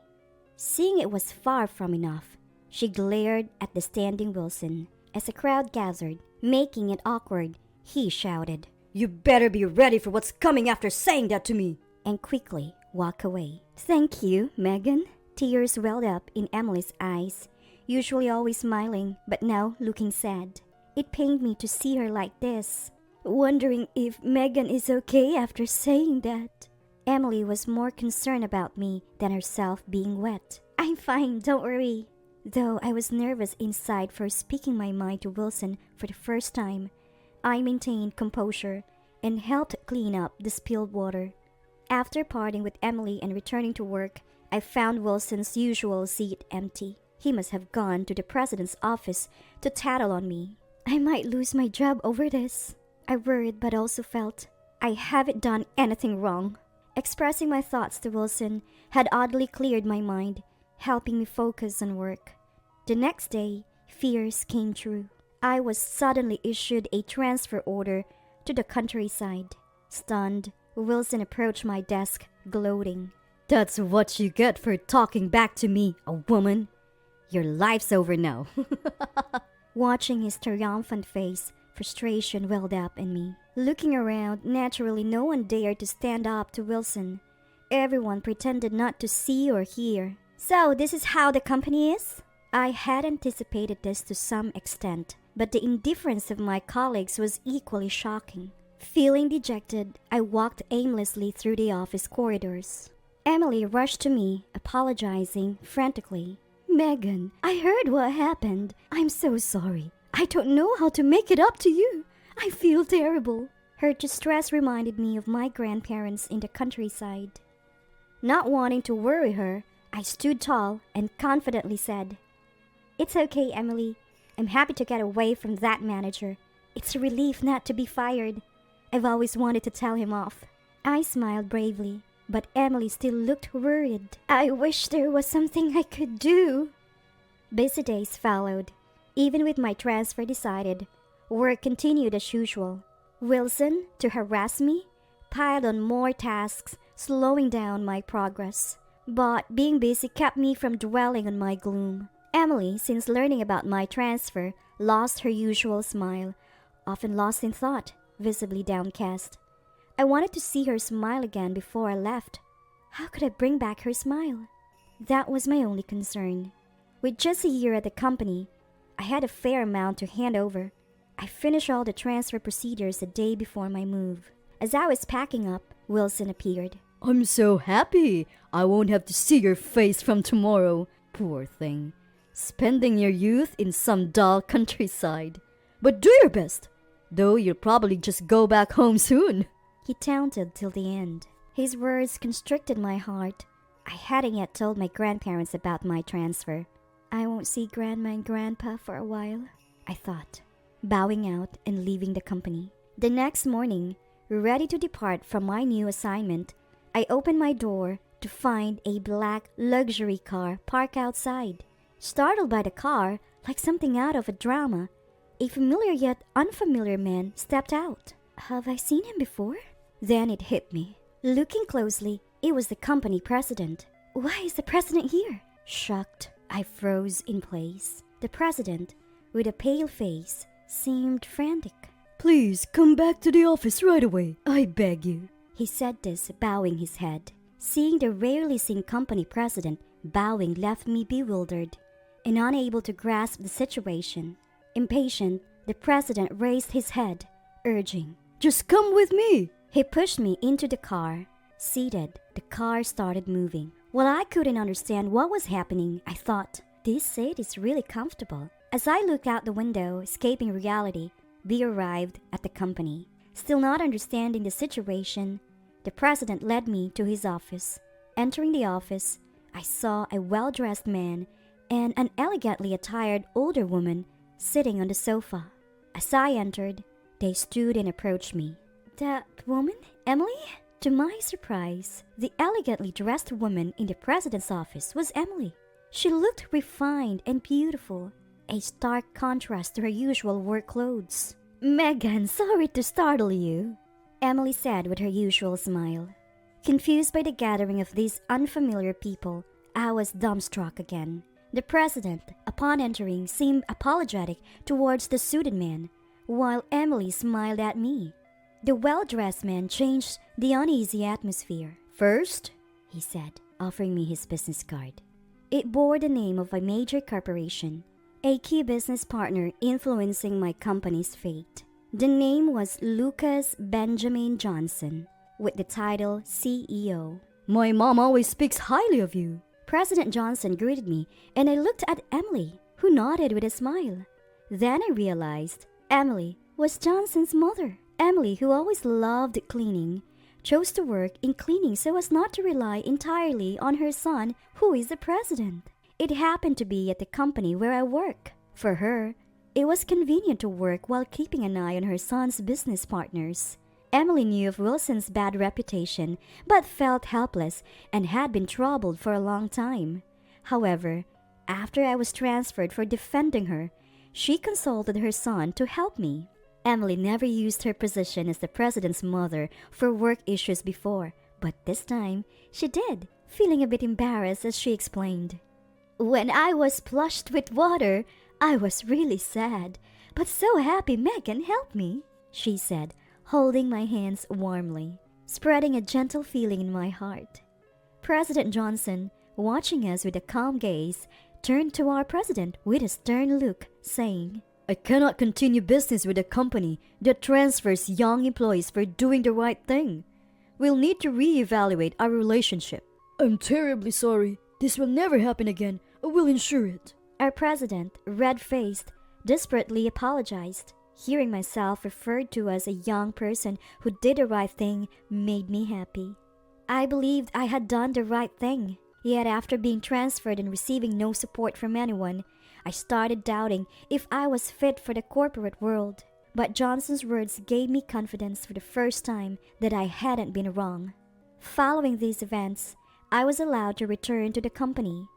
Seeing it was far from enough, she glared at the standing Wilson. As the crowd gathered, making it awkward, he shouted, You better be ready for what's coming after saying that to me. And quickly walk away. Thank you, Megan. Tears welled up in Emily's eyes, usually always smiling, but now looking sad. It pained me to see her like this, wondering if Megan is okay after saying that. Emily was more concerned about me than herself being wet. I'm fine, don't worry. Though I was nervous inside for speaking my mind to Wilson for the first time, I maintained composure and helped clean up the spilled water. After parting with Emily and returning to work, I found Wilson's usual seat empty. He must have gone to the president's office to tattle on me. I might lose my job over this. I worried but also felt I haven't done anything wrong. Expressing my thoughts to Wilson had oddly cleared my mind, helping me focus on work. The next day, fears came true. I was suddenly issued a transfer order to the countryside. Stunned, Wilson approached my desk, gloating. That's what you get for talking back to me, a woman. Your life's over now. Watching his triumphant face, frustration welled up in me. Looking around, naturally no one dared to stand up to Wilson. Everyone pretended not to see or hear. So this is how the company is? I had anticipated this to some extent, but the indifference of my colleagues was equally shocking. Feeling dejected, I walked aimlessly through the office corridors. Emily rushed to me, apologizing frantically. Megan, I heard what happened. I'm so sorry. I don't know how to make it up to you. I feel terrible. Her distress reminded me of my grandparents in the countryside. Not wanting to worry her, I stood tall and confidently said, It's okay, Emily. I'm happy to get away from that manager. It's a relief not to be fired. I've always wanted to tell him off. I smiled bravely, but Emily still looked worried. I wish there was something I could do. Busy days followed. Even with my transfer decided, work continued as usual. Wilson, to harass me, piled on more tasks, slowing down my progress. But being busy kept me from dwelling on my gloom. Emily, since learning about my transfer, lost her usual smile, often lost in thought, visibly downcast. I wanted to see her smile again before I left. How could I bring back her smile? That was my only concern. With just a year at the company, I had a fair amount to hand over. I finished all the transfer procedures the day before my move. As I was packing up, Wilson appeared. I'm so happy. I won't have to see your face from tomorrow. Poor thing. Spending your youth in some dull countryside. But do your best, though you'll probably just go back home soon. He taunted till the end. His words constricted my heart. I hadn't yet told my grandparents about my transfer. I won't see Grandma and Grandpa for a while, I thought, bowing out and leaving the company. The next morning, ready to depart from my new assignment, I opened my door to find a black luxury car parked outside. Startled by the car, like something out of a drama, a familiar yet unfamiliar man stepped out. Have I seen him before? Then it hit me. Looking closely, it was the company president. Why is the president here? Shocked, I froze in place. The president, with a pale face, seemed frantic. Please come back to the office right away, I beg you. He said this, bowing his head. Seeing the rarely seen company president bowing left me bewildered and unable to grasp the situation. Impatient, the president raised his head, urging, Just come with me. He pushed me into the car. Seated, the car started moving. While I couldn't understand what was happening, I thought, this seat is really comfortable. As I looked out the window, escaping reality, we arrived at the company. Still not understanding the situation, the president led me to his office. Entering the office, I saw a well-dressed man and an elegantly attired older woman sitting on the sofa. As I entered, they stood and approached me. That woman, Emily? To my surprise, the elegantly dressed woman in the president's office was Emily. She looked refined and beautiful, a stark contrast to her usual work clothes. Megan, sorry to startle you, Emily said with her usual smile. Confused by the gathering of these unfamiliar people, I was dumbstruck again. The president, upon entering, seemed apologetic towards the suited man, while Emily smiled at me. The well-dressed man changed the uneasy atmosphere. First, he said, offering me his business card. It bore the name of a major corporation, a key business partner influencing my company's fate. The name was Lucas Benjamin Johnson, with the title CEO. My mom always speaks highly of you. President Johnson greeted me, and I looked at Emily, who nodded with a smile. Then I realized Emily was Johnson's mother. Emily, who always loved cleaning, chose to work in cleaning so as not to rely entirely on her son, who is the president. It happened to be at the company where I work. For her, it was convenient to work while keeping an eye on her son's business partners. Emily knew of Wilson's bad reputation, but felt helpless and had been troubled for a long time. However, after I was transferred for defending her, she consulted her son to help me. Emily never used her position as the president's mother for work issues before, but this time she did, feeling a bit embarrassed as she explained. When I was splashed with water, I was really sad, but so happy Megan helped me, she said, holding my hands warmly, spreading a gentle feeling in my heart. President Johnson, watching us with a calm gaze, turned to our president with a stern look, saying, I cannot continue business with a company that transfers young employees for doing the right thing. We'll need to reevaluate our relationship. I'm terribly sorry. This will never happen again. I will ensure it. Our president, red-faced, desperately apologized. Hearing myself referred to as a young person who did the right thing made me happy. I believed I had done the right thing. Yet after being transferred and receiving no support from anyone, I started doubting if I was fit for the corporate world. But Johnson's words gave me confidence for the first time that I hadn't been wrong. Following these events, I was allowed to return to the company.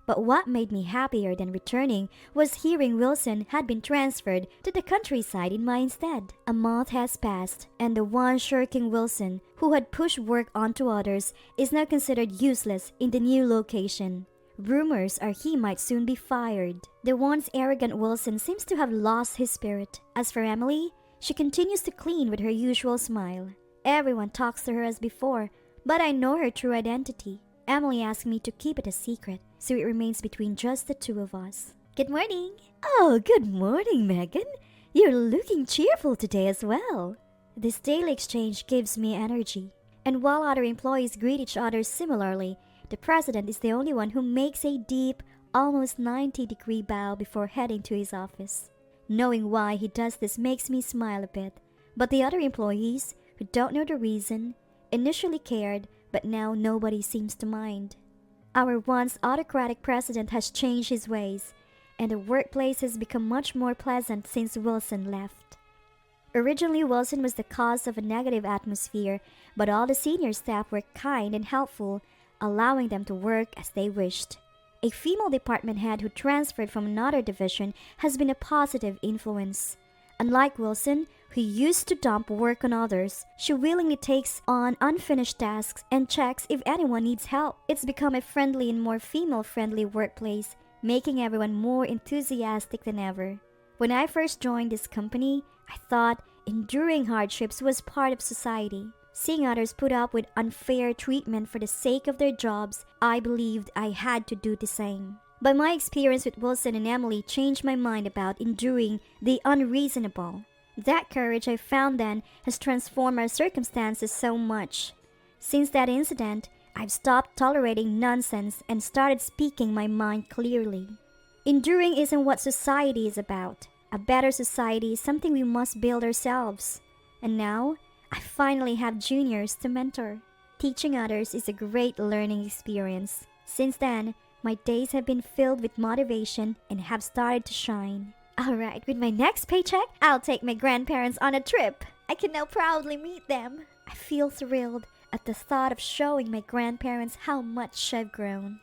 But what made me happier than returning was hearing Wilson had been transferred to the countryside in my instead. A month has passed, and the one shirking Wilson, who had pushed work onto others, is now considered useless in the new location. Rumors are he might soon be fired. The once arrogant Wilson seems to have lost his spirit. As for Emily, she continues to clean with her usual smile. Everyone talks to her as before, but I know her true identity. Emily asked me to keep it a secret, so it remains between just the two of us. Good morning! Oh, good morning, Megan! You're looking cheerful today as well. This daily exchange gives me energy. And while other employees greet each other similarly, the president is the only one who makes a deep, almost 90-degree bow before heading to his office. Knowing why he does this makes me smile a bit, but the other employees, who don't know the reason, initially cared, but now nobody seems to mind. Our once autocratic president has changed his ways, and the workplace has become much more pleasant since Wilson left. Originally, Wilson was the cause of a negative atmosphere, but all the senior staff were kind and helpful, allowing them to work as they wished. A female department head who transferred from another division has been a positive influence. Unlike Wilson, who used to dump work on others, she willingly takes on unfinished tasks and checks if anyone needs help. It's become a friendly and more female-friendly workplace, making everyone more enthusiastic than ever. When I first joined this company, I thought enduring hardships was part of society. Seeing others put up with unfair treatment for the sake of their jobs, I believed I had to do the same. But my experience with Wilson and Emily changed my mind about enduring the unreasonable. That courage I found then has transformed our circumstances so much. Since that incident, I've stopped tolerating nonsense and started speaking my mind clearly. Enduring isn't what society is about. A better society is something we must build ourselves. And now, I finally have juniors to mentor. Teaching others is a great learning experience. Since then, my days have been filled with motivation and have started to shine. Alright, with my next paycheck, I'll take my grandparents on a trip. I can now proudly meet them. I feel thrilled at the thought of showing my grandparents how much I've grown.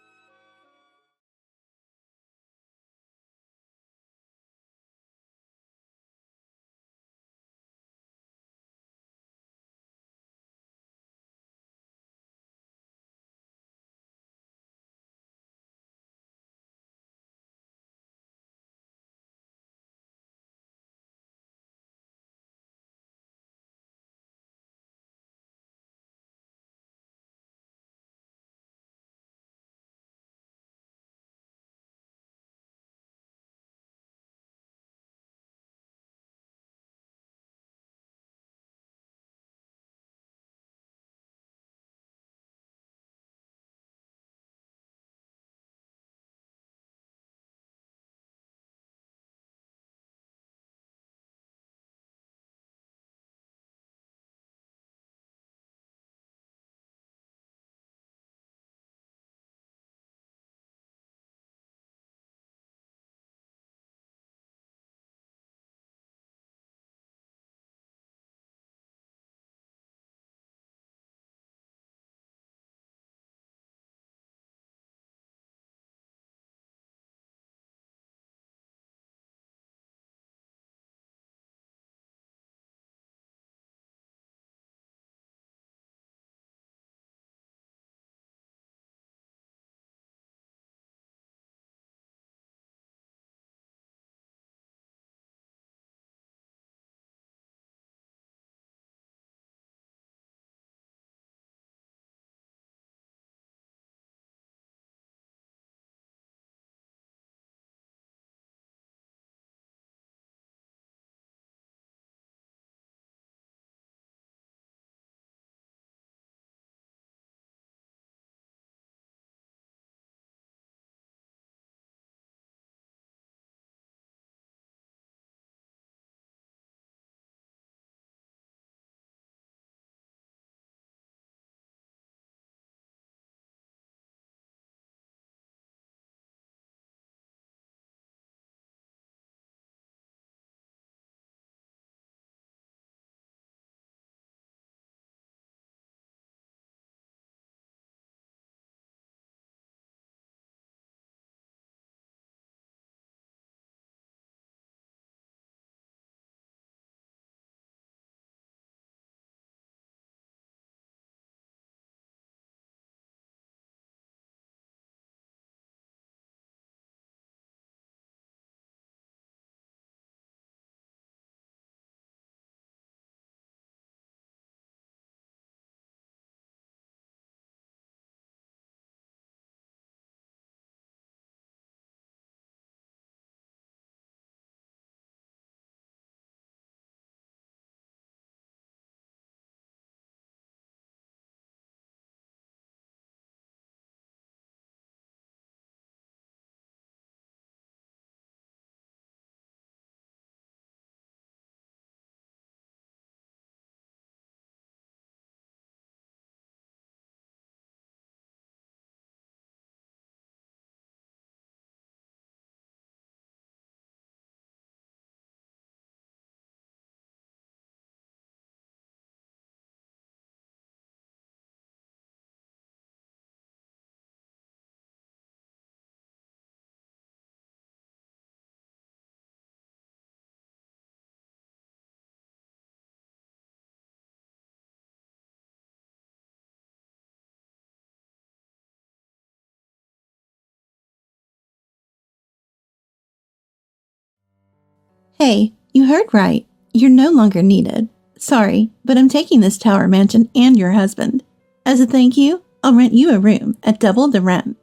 Hey, you heard right. You're no longer needed. Sorry, but I'm taking this tower mansion and your husband. As a thank you, I'll rent you a room at double the rent.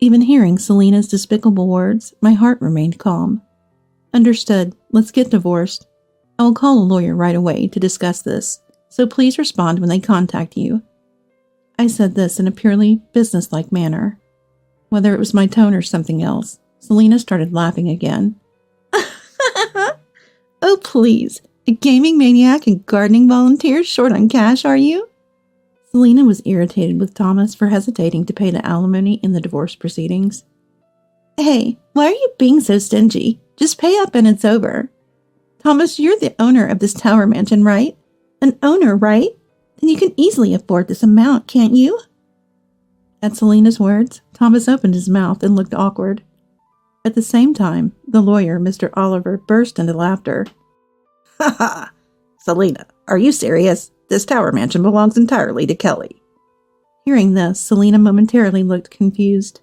Even hearing Selena's despicable words, my heart remained calm. Understood. Let's get divorced. I will call a lawyer right away to discuss this, so please respond when they contact you. I said this in a purely businesslike manner. Whether it was my tone or something else, Selena started laughing again. Oh, please. A gaming maniac and gardening volunteer short on cash, are you? Selena was irritated with Thomas for hesitating to pay the alimony in the divorce proceedings. Hey, why are you being so stingy? Just pay up and it's over. Thomas, you're the owner of this tower mansion, right? An owner, right? Then you can easily afford this amount, can't you? At Selena's words, Thomas opened his mouth and looked awkward. At the same time, the lawyer, Mr. Oliver, burst into laughter. Ha ha! Selena, are you serious? This tower mansion belongs entirely to Kelly. Hearing this, Selena momentarily looked confused.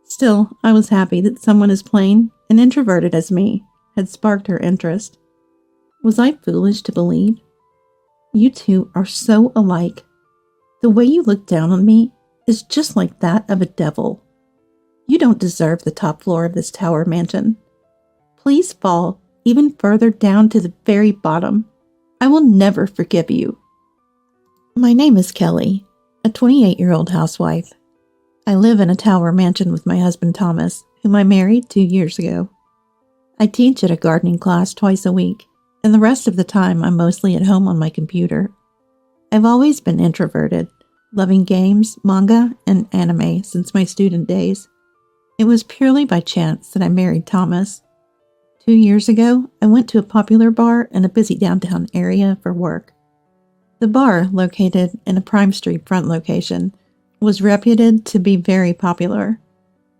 Still, I was happy that someone as plain and introverted as me had sparked her interest. Was I foolish to believe? You two are so alike. The way you look down on me is just like that of a devil. You don't deserve the top floor of this tower mansion. Please fall even further down to the very bottom. I will never forgive you. My name is Kelly, a 28-year-old housewife. I live in a tower mansion with my husband Thomas, whom I married 2 years ago. I teach at a gardening class twice a week, and the rest of the time I'm mostly at home on my computer. I've always been introverted, loving games, manga, and anime since my student days. It was purely by chance that I married Thomas. 2 years ago, I went to a popular bar in a busy downtown area for work. The bar, located in a Prime Street front location, was reputed to be very popular.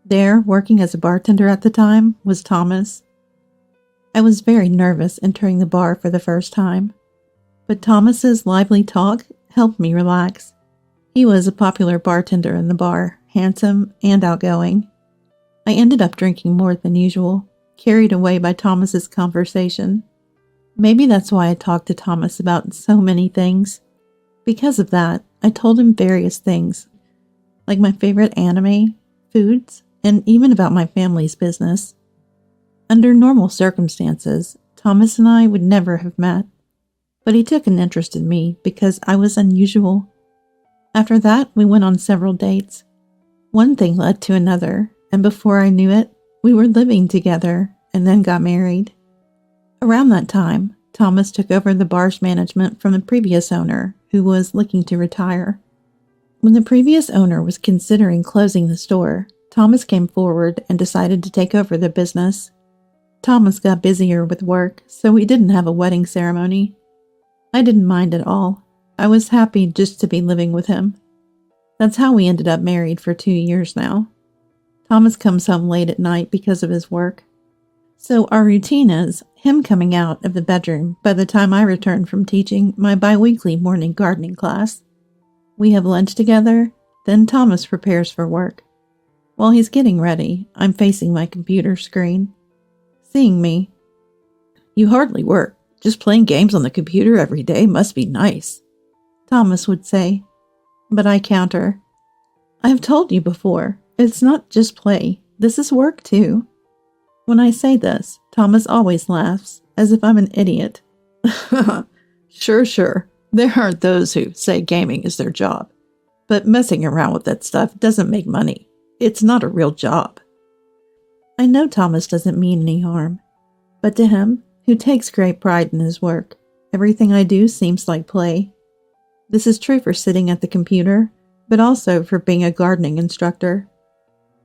There, working as a bartender at the time, was Thomas. I was very nervous entering the bar for the first time, but Thomas's lively talk helped me relax. He was a popular bartender in the bar, handsome and outgoing. I ended up drinking more than usual, carried away by Thomas's conversation. Maybe that's why I talked to Thomas about so many things. Because of that, I told him various things, like my favorite anime, foods, and even about my family's business. Under normal circumstances, Thomas and I would never have met, but he took an interest in me because I was unusual. After that, we went on several dates. One thing led to another, and before I knew it, we were living together and then got married. Around that time, Thomas took over the bar's management from the previous owner, who was looking to retire. When the previous owner was considering closing the store, Thomas came forward and decided to take over the business. Thomas got busier with work, so we didn't have a wedding ceremony. I didn't mind at all. I was happy just to be living with him. That's how we ended up married for 2 years now. Thomas comes home late at night because of his work. So our routine is him coming out of the bedroom by the time I return from teaching my bi-weekly morning gardening class. We have lunch together, then Thomas prepares for work. While he's getting ready, I'm facing my computer screen. Seeing me, "You hardly work. Just playing games on the computer every day must be nice," Thomas would say. But I counter, "I have told you before, it's not just play. This is work too." When I say this, Thomas always laughs, as if I'm an idiot. Sure. There are those who say gaming is their job. But messing around with that stuff doesn't make money. It's not a real job. I know Thomas doesn't mean any harm. But to him, who takes great pride in his work, everything I do seems like play. This is true for sitting at the computer, but also for being a gardening instructor.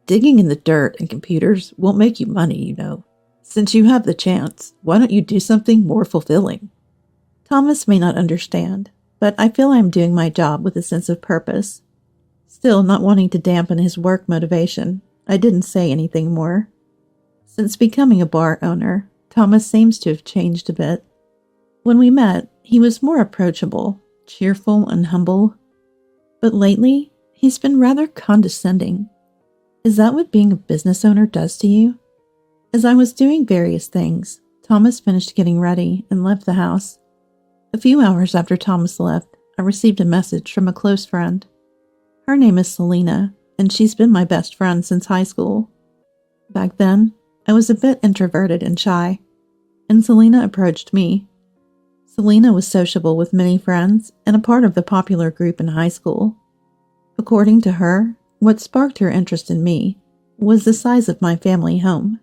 Digging in the dirt and computers won't make you money, you know. Since you have the chance, why don't you do something more fulfilling? Thomas may not understand, but I feel I am doing my job with a sense of purpose. Still, not wanting to dampen his work motivation, I didn't say anything more. Since becoming a bar owner, Thomas seems to have changed a bit. When we met, he was more approachable, cheerful and humble. But lately, he's been rather condescending. Is that what being a business owner does to you? As I was doing various things, Thomas finished getting ready and left the house. A few hours after Thomas left, I received a message from a close friend. Her name is Selena, and she's been my best friend since high school. Back then, I was a bit introverted and shy, and Selena approached me. Selena was sociable with many friends and a part of the popular group in high school. According to her, what sparked her interest in me was the size of my family home.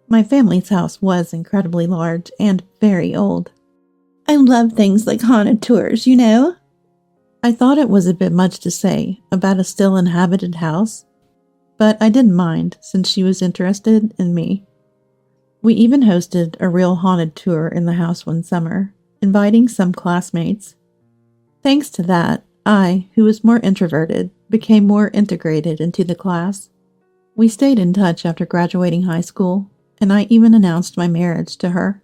My family's house was incredibly large and very old. I love things like haunted tours, you know? I thought it was a bit much to say about a still inhabited house, but I didn't mind since she was interested in me. We even hosted a real haunted tour in the house one summer, inviting some classmates. Thanks to that, I, who was more introverted, became more integrated into the class. We stayed in touch after graduating high school, and I even announced my marriage to her.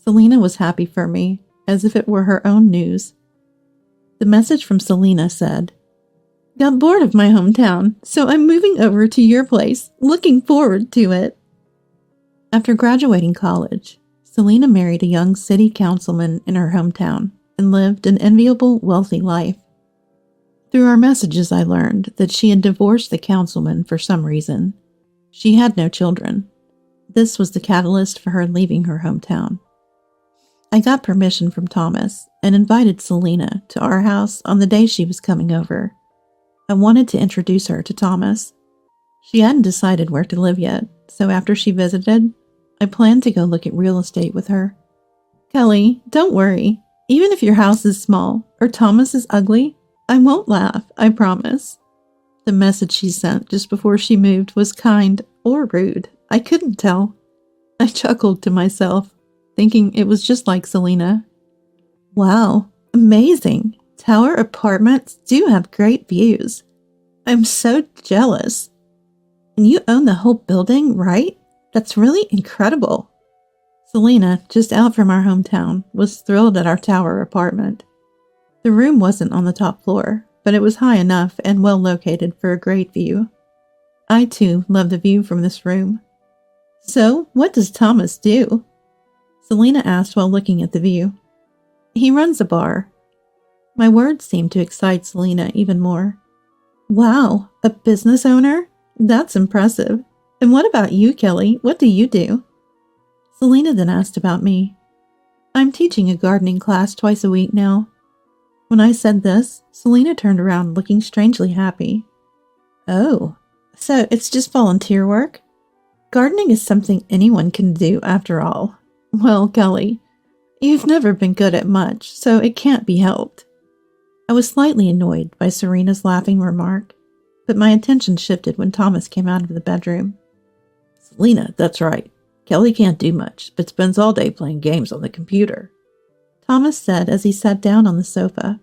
Selena was happy for me, as if it were her own news. The message from Selena said, "Got bored of my hometown, so I'm moving over to your place. Looking forward to it." After graduating college, Selena married a young city councilman in her hometown and lived an enviable, wealthy life. Through our messages, I learned that she had divorced the councilman for some reason. She had no children. This was the catalyst for her leaving her hometown. I got permission from Thomas and invited Selena to our house on the day she was coming over. I wanted to introduce her to Thomas. She hadn't decided where to live yet, so after she visited, I planned to go look at real estate with her. "Kelly, don't worry. Even if your house is small or Thomas is ugly, I won't laugh, I promise." The message she sent just before she moved was kind or rude. I couldn't tell. I chuckled to myself, thinking it was just like Selena. Wow, amazing. Tower apartments do have great views. I'm so jealous. And you own the whole building, right? That's really incredible. Selena, just out from our hometown, was thrilled at our tower apartment. The room wasn't on the top floor, but it was high enough and well located for a great view. I too love the view from this room. "So, what does Thomas do?" Selena asked while looking at the view. "He runs a bar." My words seemed to excite Selena even more. "Wow, a business owner? That's impressive. And what about you, Kelly? What do you do?" Selena then asked about me. "I'm teaching a gardening class twice a week now." When I said this, Selena turned around looking strangely happy. "Oh, so it's just volunteer work? Gardening is something anyone can do after all. Well, Kelly, you've never been good at much, so it can't be helped." I was slightly annoyed by Serena's laughing remark, but my attention shifted when Thomas came out of the bedroom. "Selena, that's right. Kelly can't do much, but spends all day playing games on the computer," Thomas said as he sat down on the sofa.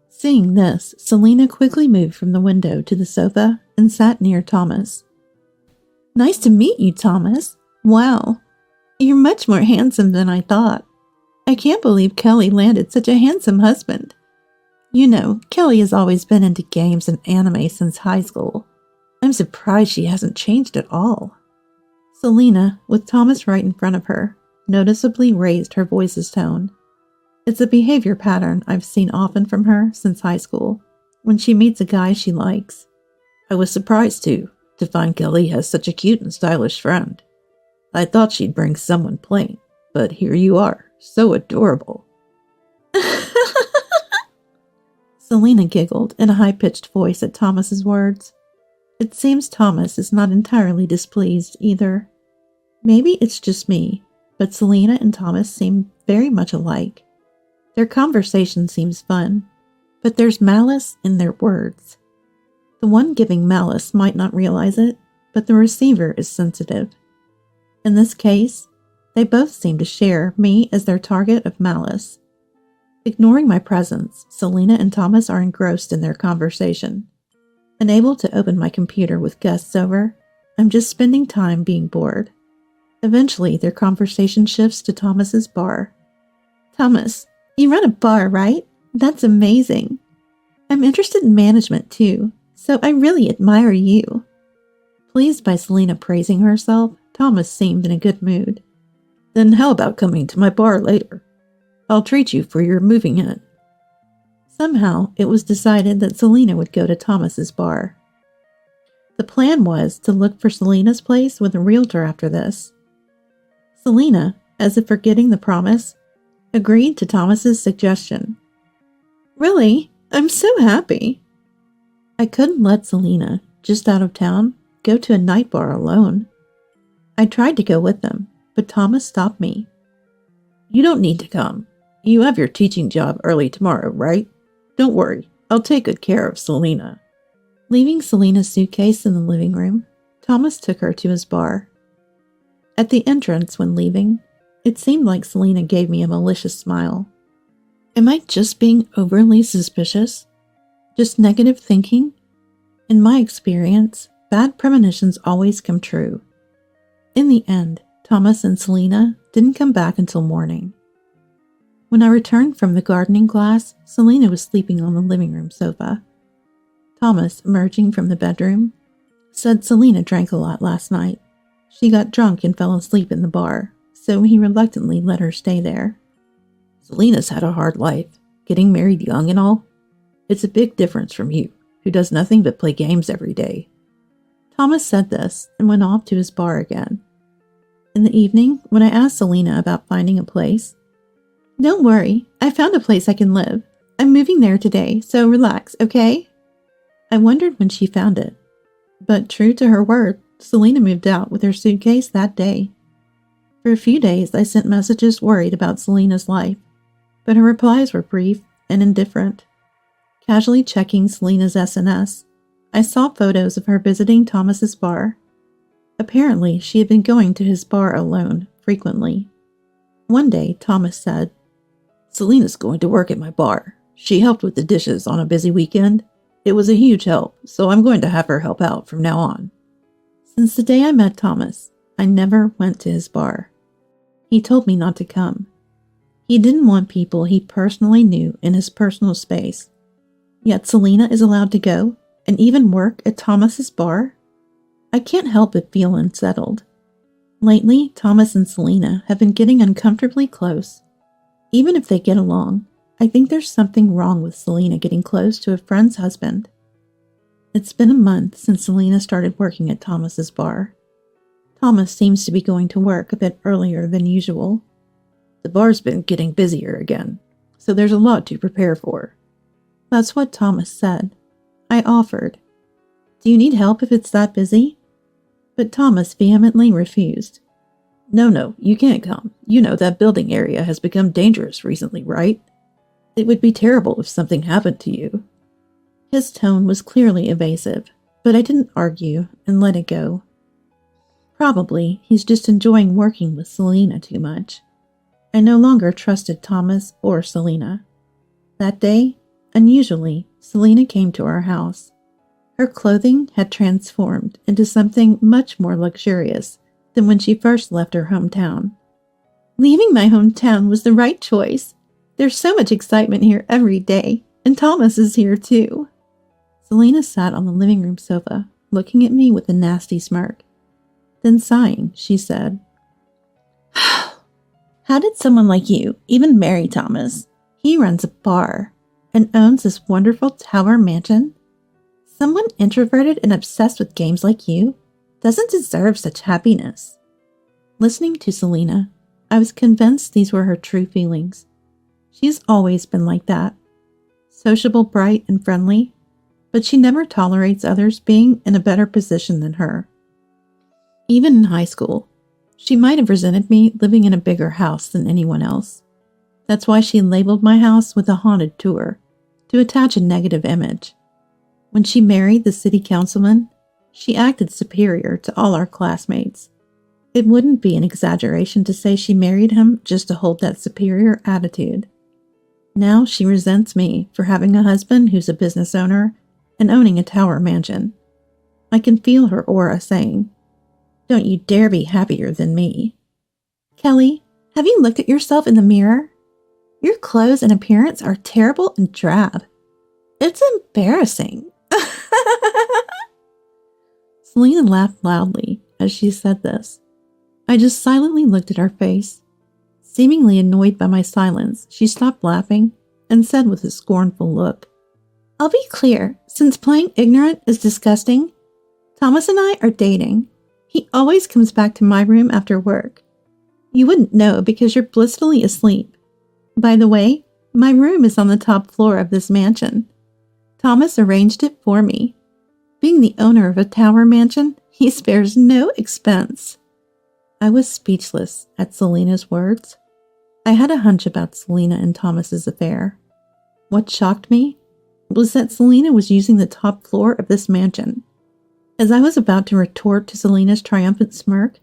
Seeing this, Selena quickly moved from the window to the sofa and sat near Thomas. "Nice to meet you, Thomas. Wow, you're much more handsome than I thought. I can't believe Kelly landed such a handsome husband. You know, Kelly has always been into games and anime since high school. I'm surprised she hasn't changed at all." Selena, with Thomas right in front of her, noticeably raised her voice's tone. It's a behavior pattern I've seen often from her since high school, when she meets a guy she likes. "I was surprised, too, to find Kelly has such a cute and stylish friend. I thought she'd bring someone plain, but here you are, so adorable." Selena giggled in a high-pitched voice at Thomas's words. It seems Thomas is not entirely displeased either. Maybe it's just me, but Selena and Thomas seem very much alike. Their conversation seems fun, but there's malice in their words. The one giving malice might not realize it, but the receiver is sensitive. In this case, they both seem to share me as their target of malice. Ignoring my presence, Selena and Thomas are engrossed in their conversation. Unable to open my computer with guests over, I'm just spending time being bored. Eventually, their conversation shifts to Thomas's bar. "Thomas, you run a bar, right? That's amazing. I'm interested in management too, so I really admire you." Pleased by Selena praising herself, Thomas seemed in a good mood. "Then how about coming to my bar later? I'll treat you for your moving in." Somehow, it was decided that Selena would go to Thomas's bar. The plan was to look for Selena's place with a realtor after this. Selena, as if forgetting the promise, agreed to Thomas's suggestion. "Really? I'm so happy." I couldn't let Selena, just out of town, go to a night bar alone. I tried to go with them, but Thomas stopped me. "You don't need to come. You have your teaching job early tomorrow, right? Don't worry, I'll take good care of Selena." Leaving Selena's suitcase in the living room, Thomas took her to his bar. At the entrance when leaving, it seemed like Selena gave me a malicious smile. Am I just being overly suspicious? Just negative thinking? In my experience, bad premonitions always come true. In the end, Thomas and Selena didn't come back until morning. When I returned from the gardening class, Selena was sleeping on the living room sofa. Thomas, emerging from the bedroom, said Selena drank a lot last night. She got drunk and fell asleep in the bar, so he reluctantly let her stay there. "Selena's had a hard life, getting married young and all. It's a big difference from you, who does nothing but play games every day." Thomas said this and went off to his bar again. In the evening, when I asked Selena about finding a place, "Don't worry, I found a place I can live. I'm moving there today, so relax, okay?" I wondered when she found it. But true to her word, Selena moved out with her suitcase that day. For a few days, I sent messages worried about Selena's life, but her replies were brief and indifferent. Casually checking Selena's SNS, I saw photos of her visiting Thomas's bar. Apparently, she had been going to his bar alone, frequently. One day, Thomas said, "Selena's going to work at my bar. She helped with the dishes on a busy weekend. It was a huge help, so I'm going to have her help out from now on." Since the day I met Thomas, I never went to his bar. He told me not to come. He didn't want people he personally knew in his personal space. Yet Selena is allowed to go and even work at Thomas's bar? I can't help but feel unsettled. Lately, Thomas and Selena have been getting uncomfortably close. Even if they get along, I think there's something wrong with Selena getting close to a friend's husband. It's been a month since Selena started working at Thomas's bar. Thomas seems to be going to work a bit earlier than usual. "The bar's been getting busier again, so there's a lot to prepare for." That's what Thomas said. I offered, "Do you need help if it's that busy?" But Thomas vehemently refused. No, you can't come. You know that building area has become dangerous recently, right? It would be terrible if something happened to you." His tone was clearly evasive, but I didn't argue and let it go. Probably he's just enjoying working with Selena too much. I no longer trusted Thomas or Selena. That day, unusually, Selena came to our house. Her clothing had transformed into something much more luxurious than when she first left her hometown. "Leaving my hometown was the right choice. There's so much excitement here every day, and Thomas is here too." Selena sat on the living room sofa, looking at me with a nasty smirk. Then sighing, she said, "How did someone like you even marry Thomas? He runs a bar and owns this wonderful tower mansion. Someone introverted and obsessed with games like you doesn't deserve such happiness." Listening to Selena, I was convinced these were her true feelings. She's always been like that. Sociable, bright, and friendly, but she never tolerates others being in a better position than her. Even in high school, she might have resented me living in a bigger house than anyone else. That's why she labeled my house with a haunted tour, to attach a negative image. When she married the city councilman, she acted superior to all our classmates. It wouldn't be an exaggeration to say she married him just to hold that superior attitude. Now she resents me for having a husband who's a business owner and owning a tower mansion. I can feel her aura saying, "Don't you dare be happier than me." "Kelly, have you looked at yourself in the mirror? Your clothes and appearance are terrible and drab. It's embarrassing." Selena laughed loudly as she said this. I just silently looked at her face. Seemingly annoyed by my silence, she stopped laughing and said with a scornful look, "I'll be clear, since playing ignorant is disgusting, Thomas and I are dating. He always comes back to my room after work. You wouldn't know because you're blissfully asleep. By the way, my room is on the top floor of this mansion. Thomas arranged it for me. Being the owner of a tower mansion, he spares no expense." I was speechless at Selena's words. I had a hunch about Selena and Thomas's affair. What shocked me was that Selena was using the top floor of this mansion. As I was about to retort to Selena's triumphant smirk,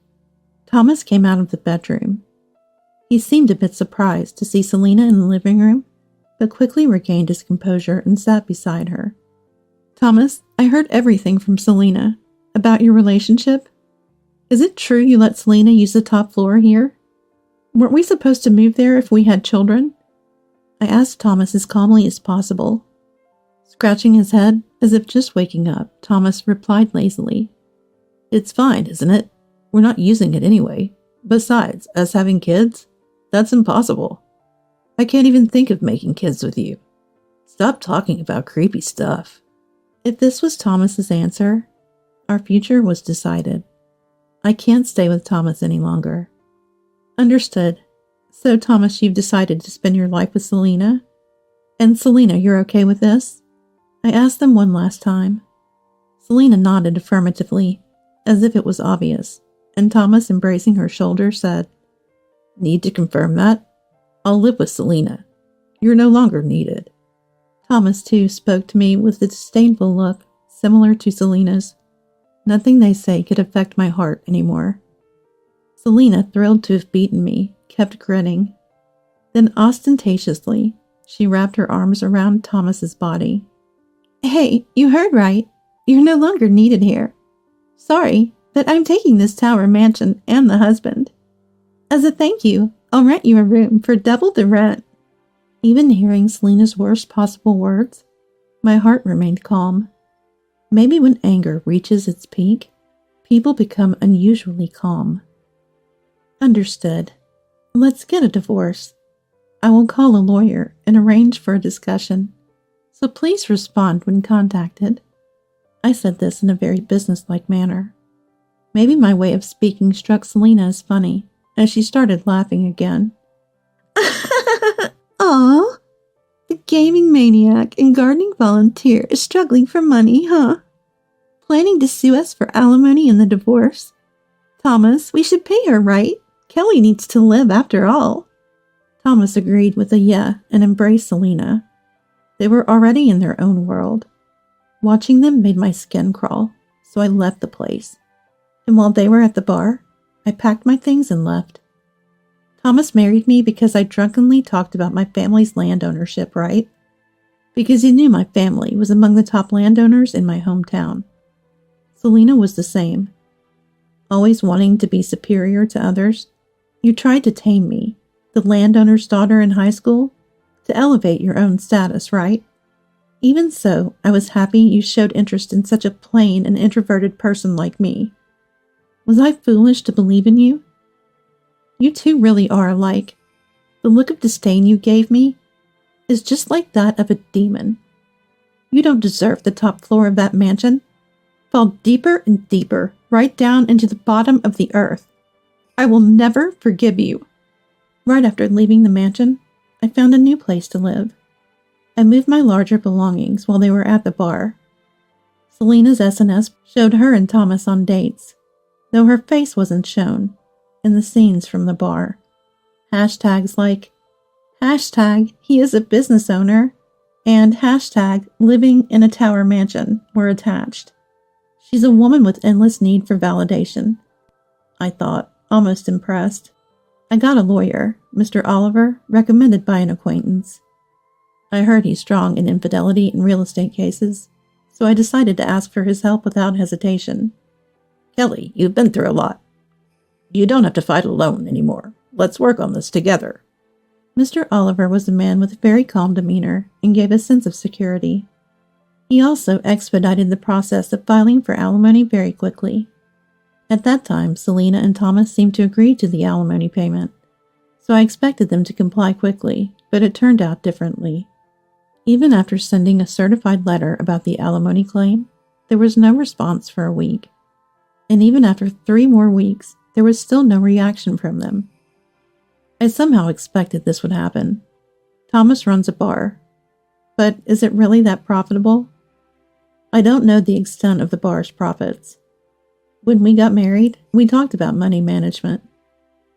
Thomas came out of the bedroom. He seemed a bit surprised to see Selena in the living room, but quickly regained his composure and sat beside her. "Thomas, I heard everything from Selena about your relationship. Is it true you let Selena use the top floor here? Weren't we supposed to move there if we had children?" I asked Thomas as calmly as possible. Scratching his head, as if just waking up, Thomas replied lazily, "It's fine, isn't it? We're not using it anyway. Besides, us having kids? That's impossible. I can't even think of making kids with you. Stop talking about creepy stuff." If this was Thomas's answer, our future was decided. I can't stay with Thomas any longer. Understood. So, Thomas, you've decided to spend your life with Selena? And Selena, you're okay with this? I asked them one last time. Selena nodded affirmatively, as if it was obvious, and Thomas, embracing her shoulder, said, "Need to confirm that? I'll live with Selena. You're no longer needed." Thomas, too, spoke to me with a disdainful look, similar to Selena's. Nothing they say could affect my heart anymore. Selena, thrilled to have beaten me, kept grinning. Then ostentatiously, she wrapped her arms around Thomas's body. "Hey, you heard right. You're no longer needed here. Sorry, but I'm taking this tower mansion and the husband. As a thank you, I'll rent you a room for double the rent." Even hearing Selena's worst possible words, my heart remained calm. Maybe when anger reaches its peak, people become unusually calm. Understood. Let's get a divorce. I will call a lawyer and arrange for a discussion, so please respond when contacted. I said this in a very businesslike manner. Maybe my way of speaking struck Selena as funny, as she started laughing again. "Aw, the gaming maniac and gardening volunteer is struggling for money, huh? Planning to sue us for alimony in the divorce? Thomas, we should pay her, right? Kelly needs to live after all." Thomas agreed with a yeah and embraced Selena. They were already in their own world. Watching them made my skin crawl, so I left the place. And while they were at the bar, I packed my things and left. Thomas married me because I drunkenly talked about my family's land ownership, right? Because he knew my family was among the top landowners in my hometown. Selena was the same. Always wanting to be superior to others, you tried to tame me, the landowner's daughter in high school, to elevate your own status, right? Even so, I was happy you showed interest in such a plain and introverted person like me. Was I foolish to believe in you? You two really are alike. The look of disdain you gave me is just like that of a demon. You don't deserve the top floor of that mansion. Fall deeper and deeper, right down into the bottom of the earth. I will never forgive you." Right after leaving the mansion, I found a new place to live. I moved my larger belongings while they were at the bar. Selena's SNS showed her and Thomas on dates, though her face wasn't shown in the scenes from the bar. Hashtags like #he is a business owner and #living in a tower mansion were attached. She's a woman with endless need for validation, I thought, almost impressed. I got a lawyer, Mr. Oliver, recommended by an acquaintance. I heard he's strong in infidelity and real estate cases, so I decided to ask for his help without hesitation. "Kelly, you've been through a lot. You don't have to fight alone anymore. Let's work on this together." Mr. Oliver was a man with a very calm demeanor and gave a sense of security. He also expedited the process of filing for alimony very quickly. At that time, Selena and Thomas seemed to agree to the alimony payment, so I expected them to comply quickly, but it turned out differently. Even after sending a certified letter about the alimony claim, there was no response for a week. And even after 3 more weeks, there was still no reaction from them. I somehow expected this would happen. Thomas runs a bar. But is it really that profitable? I don't know the extent of the bar's profits. When we got married, we talked about money management.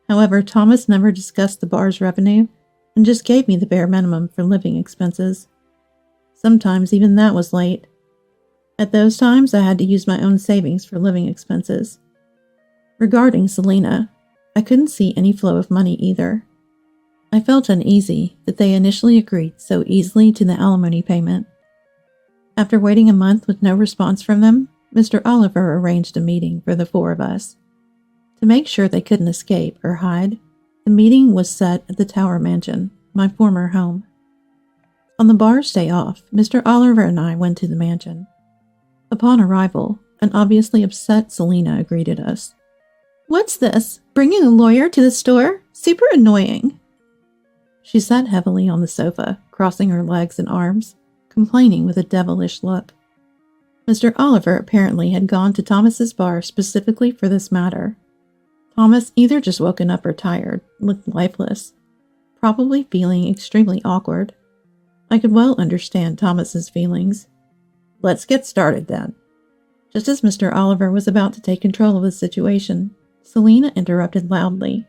However, Thomas never discussed the bar's revenue and just gave me the bare minimum for living expenses. Sometimes even that was late. At those times, I had to use my own savings for living expenses. Regarding Selena, I couldn't see any flow of money either. I felt uneasy that they initially agreed so easily to the alimony payment. After waiting a month with no response from them, Mr. Oliver arranged a meeting for the 4 of us. To make sure they couldn't escape or hide, the meeting was set at the Tower Mansion, my former home. On the bar's day off, Mr. Oliver and I went to the mansion. Upon arrival, an obviously upset Selena greeted us. "What's this? Bringing a lawyer to the store? Super annoying." She sat heavily on the sofa, crossing her legs and arms, complaining with a devilish look. Mr. Oliver apparently had gone to Thomas's bar specifically for this matter. Thomas, either just woken up or tired, looked lifeless, probably feeling extremely awkward. I could well understand Thomas's feelings. "Let's get started then." Just as Mr. Oliver was about to take control of the situation, Selena interrupted loudly.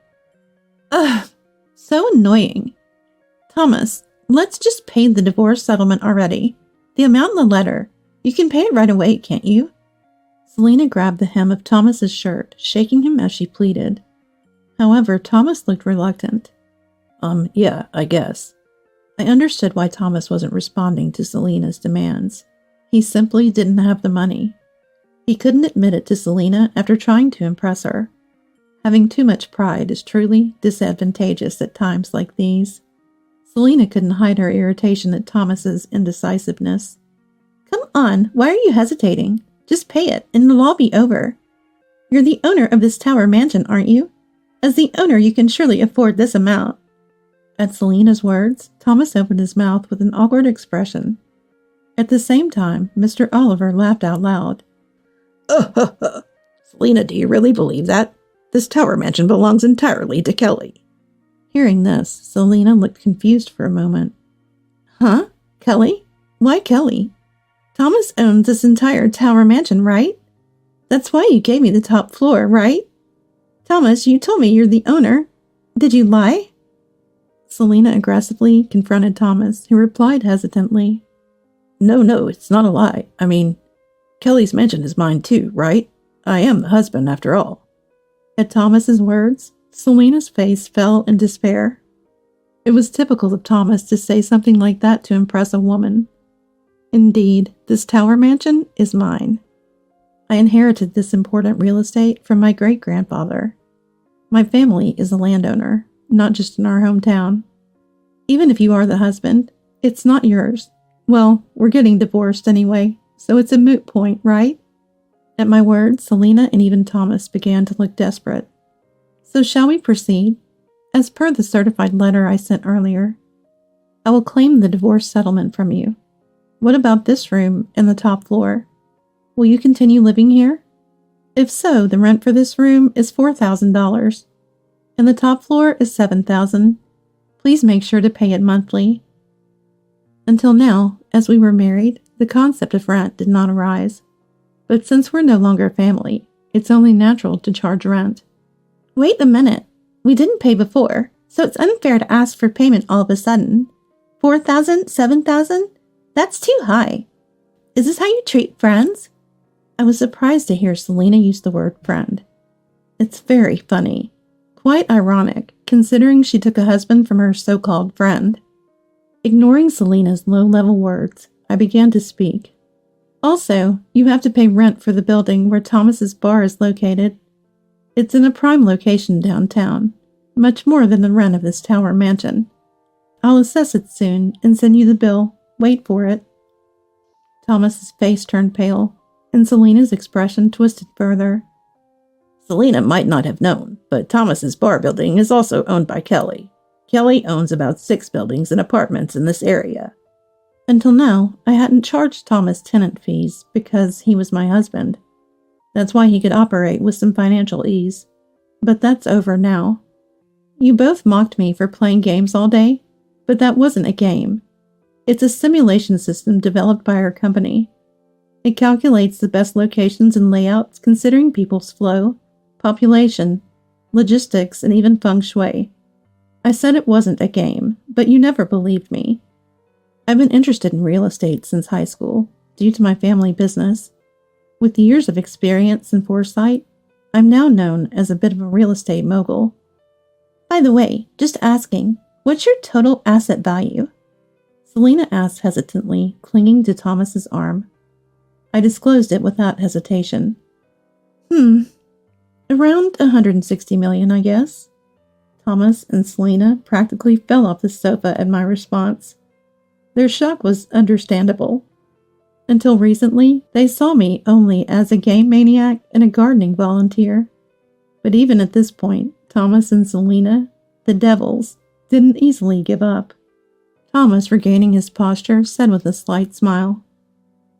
"Ugh, so annoying. Thomas, let's just pay the divorce settlement already. The amount in the letter. You can pay it right away, can't you?" Selena grabbed the hem of Thomas's shirt, shaking him as she pleaded. However, Thomas looked reluctant. Yeah, I guess." I understood why Thomas wasn't responding to Selena's demands. He simply didn't have the money. He couldn't admit it to Selena after trying to impress her. Having too much pride is truly disadvantageous at times like these. Selena couldn't hide her irritation at Thomas's indecisiveness. "Come on, why are you hesitating? Just pay it, and it'll all be over. You're the owner of this Tower Mansion, aren't you? As the owner, you can surely afford this amount." At Selena's words, Thomas opened his mouth with an awkward expression. At the same time, Mr. Oliver laughed out loud. Selena, do you really believe that? This Tower Mansion belongs entirely to Kelly." Hearing this, Selena looked confused for a moment. "Huh? Kelly? Why Kelly? Thomas owns this entire Tower Mansion, right? That's why you gave me the top floor, right? Thomas, you told me you're the owner. Did you lie?" Selena aggressively confronted Thomas, who replied hesitantly. No, it's not a lie. I mean, Kelly's mansion is mine too, right? I am the husband after all." At Thomas's words, Selena's face fell in despair. It was typical of Thomas to say something like that to impress a woman. Indeed, this Tower Mansion is mine. I inherited this important real estate from my great-grandfather. My family is a landowner, not just in our hometown. Even if you are the husband, it's not yours. Well, we're getting divorced anyway, so it's a moot point, right? At my words, Selena and even Thomas began to look desperate. So shall we proceed? As per the certified letter I sent earlier, I will claim the divorce settlement from you. What about this room and the top floor? Will you continue living here? If so, the rent for this room is $4,000, and the top floor is $7,000. Please make sure to pay it monthly. Until now, as we were married, the concept of rent did not arise. But since we're no longer family, it's only natural to charge rent. "Wait a minute. We didn't pay before, so it's unfair to ask for payment all of a sudden. 4,000, 7,000? That's too high. Is this how you treat friends?" I was surprised to hear Selena use the word friend. It's very funny. Quite ironic, considering she took a husband from her so-called friend. Ignoring Selena's low-level words, I began to speak. Also, you have to pay rent for the building where Thomas's bar is located. It's in a prime location downtown, much more than the rent of this Tower Mansion. I'll assess it soon and send you the bill. Wait for it. Thomas's face turned pale, and Selena's expression twisted further. Selena might not have known, but Thomas's bar building is also owned by Kelly. Kelly owns about 6 buildings and apartments in this area. Until now, I hadn't charged Thomas tenant fees because he was my husband. That's why he could operate with some financial ease. But that's over now. You both mocked me for playing games all day, but that wasn't a game. It's a simulation system developed by our company. It calculates the best locations and layouts considering people's flow, population, logistics, and even feng shui. I said it wasn't a game, but you never believed me. I've been interested in real estate since high school, due to my family business. With years of experience and foresight, I'm now known as a bit of a real estate mogul. By the way, just asking, what's your total asset value? Selena asked hesitantly, clinging to Thomas's arm. I disclosed it without hesitation. Around 160 million, I guess. Thomas and Selena practically fell off the sofa at my response. Their shock was understandable. Until recently, they saw me only as a game maniac and a gardening volunteer. But even at this point, Thomas and Selena, the devils, didn't easily give up. Thomas, regaining his posture, said with a slight smile,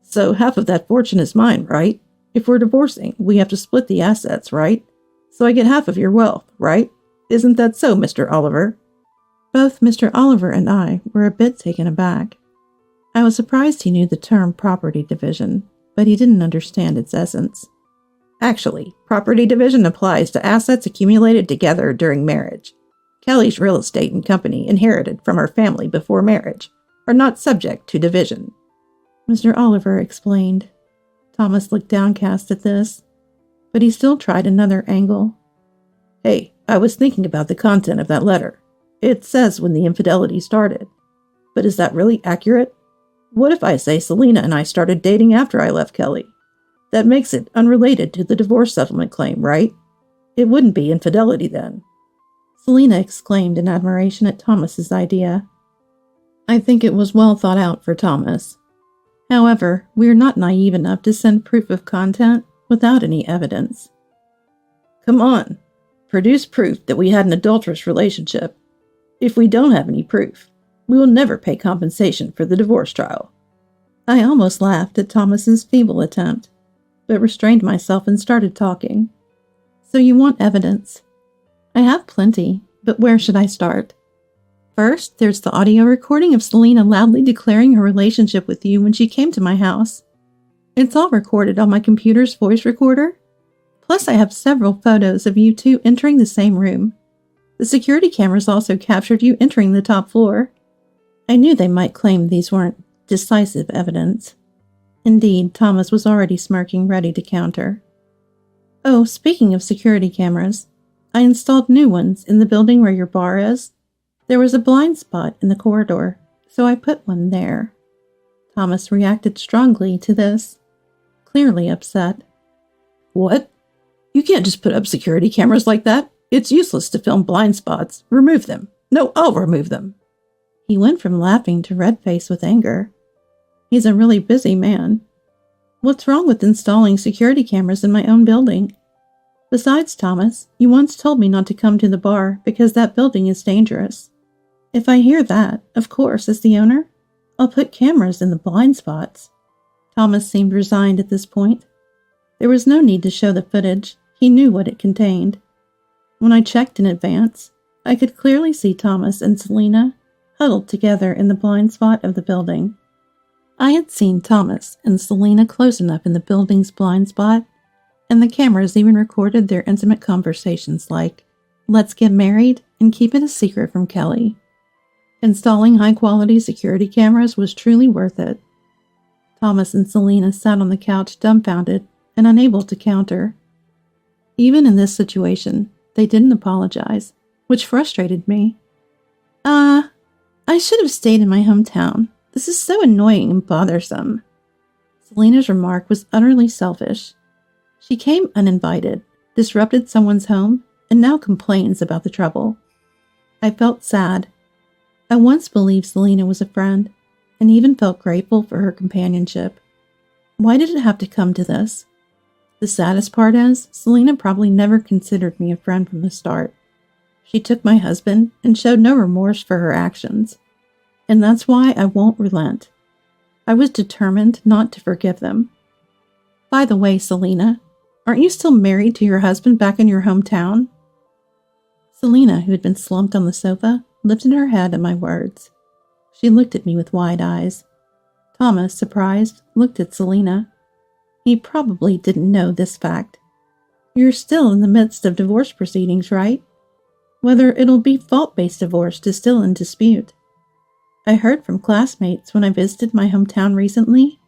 So half of that fortune is mine, right? If we're divorcing, we have to split the assets, right? So I get half of your wealth, right? Isn't that so, Mr. Oliver? Both Mr. Oliver and I were a bit taken aback. I was surprised he knew the term property division, but he didn't understand its essence. Actually, property division applies to assets accumulated together during marriage. Kelly's real estate and company inherited from her family before marriage are not subject to division. Mr. Oliver explained. Thomas looked downcast at this, but he still tried another angle. Hey, I was thinking about the content of that letter. It says when the infidelity started. But is that really accurate? What if I say Selena and I started dating after I left Kelly? That makes it unrelated to the divorce settlement claim, right? It wouldn't be infidelity then. Selena exclaimed in admiration at Thomas's idea. I think it was well thought out for Thomas. However, we are not naive enough to send proof of content without any evidence. Come on, produce proof that we had an adulterous relationship. If we don't have any proof, we will never pay compensation for the divorce trial. I almost laughed at Thomas's feeble attempt, but restrained myself and started talking. So you want evidence? I have plenty, but where should I start? First, there's the audio recording of Selena loudly declaring her relationship with you when she came to my house. It's all recorded on my computer's voice recorder. Plus, I have several photos of you two entering the same room. The security cameras also captured you entering the top floor. I knew they might claim these weren't decisive evidence. Indeed, Thomas was already smirking, ready to counter. Oh, speaking of security cameras, I installed new ones in the building where your bar is. There was a blind spot in the corridor, so I put one there. Thomas reacted strongly to this, clearly upset. What? You can't just put up security cameras like that. It's useless to film blind spots. Remove them. No, I'll remove them. He went from laughing to red-faced with anger. He's a really busy man. What's wrong with installing security cameras in my own building? Besides, Thomas, you once told me not to come to the bar because that building is dangerous. If I hear that, of course, as the owner, I'll put cameras in the blind spots. Thomas seemed resigned at this point. There was no need to show the footage. He knew what it contained. When I checked in advance, I could clearly see Thomas and Selena huddled together in the blind spot of the building. I had seen Thomas and Selena close enough in the building's blind spot, and the cameras even recorded their intimate conversations like, "Let's get married and keep it a secret from Kelly." Installing high-quality security cameras was truly worth it. Thomas and Selena sat on the couch dumbfounded and unable to counter. Even in this situation, they didn't apologize, which frustrated me. I should have stayed in my hometown. This is so annoying and bothersome. Selena's remark was utterly selfish. She came uninvited, disrupted someone's home, and now complains about the trouble. I felt sad. I once believed Selena was a friend, and even felt grateful for her companionship. Why did it have to come to this? The saddest part is, Selina probably never considered me a friend from the start. She took my husband and showed no remorse for her actions. And that's why I won't relent. I was determined not to forgive them. By the way, Selina, aren't you still married to your husband back in your hometown? Selina, who had been slumped on the sofa, lifted her head at my words. She looked at me with wide eyes. Thomas, surprised, looked at Selina. He probably didn't know this fact. You're still in the midst of divorce proceedings, right? Whether it'll be fault-based divorce is still in dispute. I heard from classmates when I visited my hometown recently.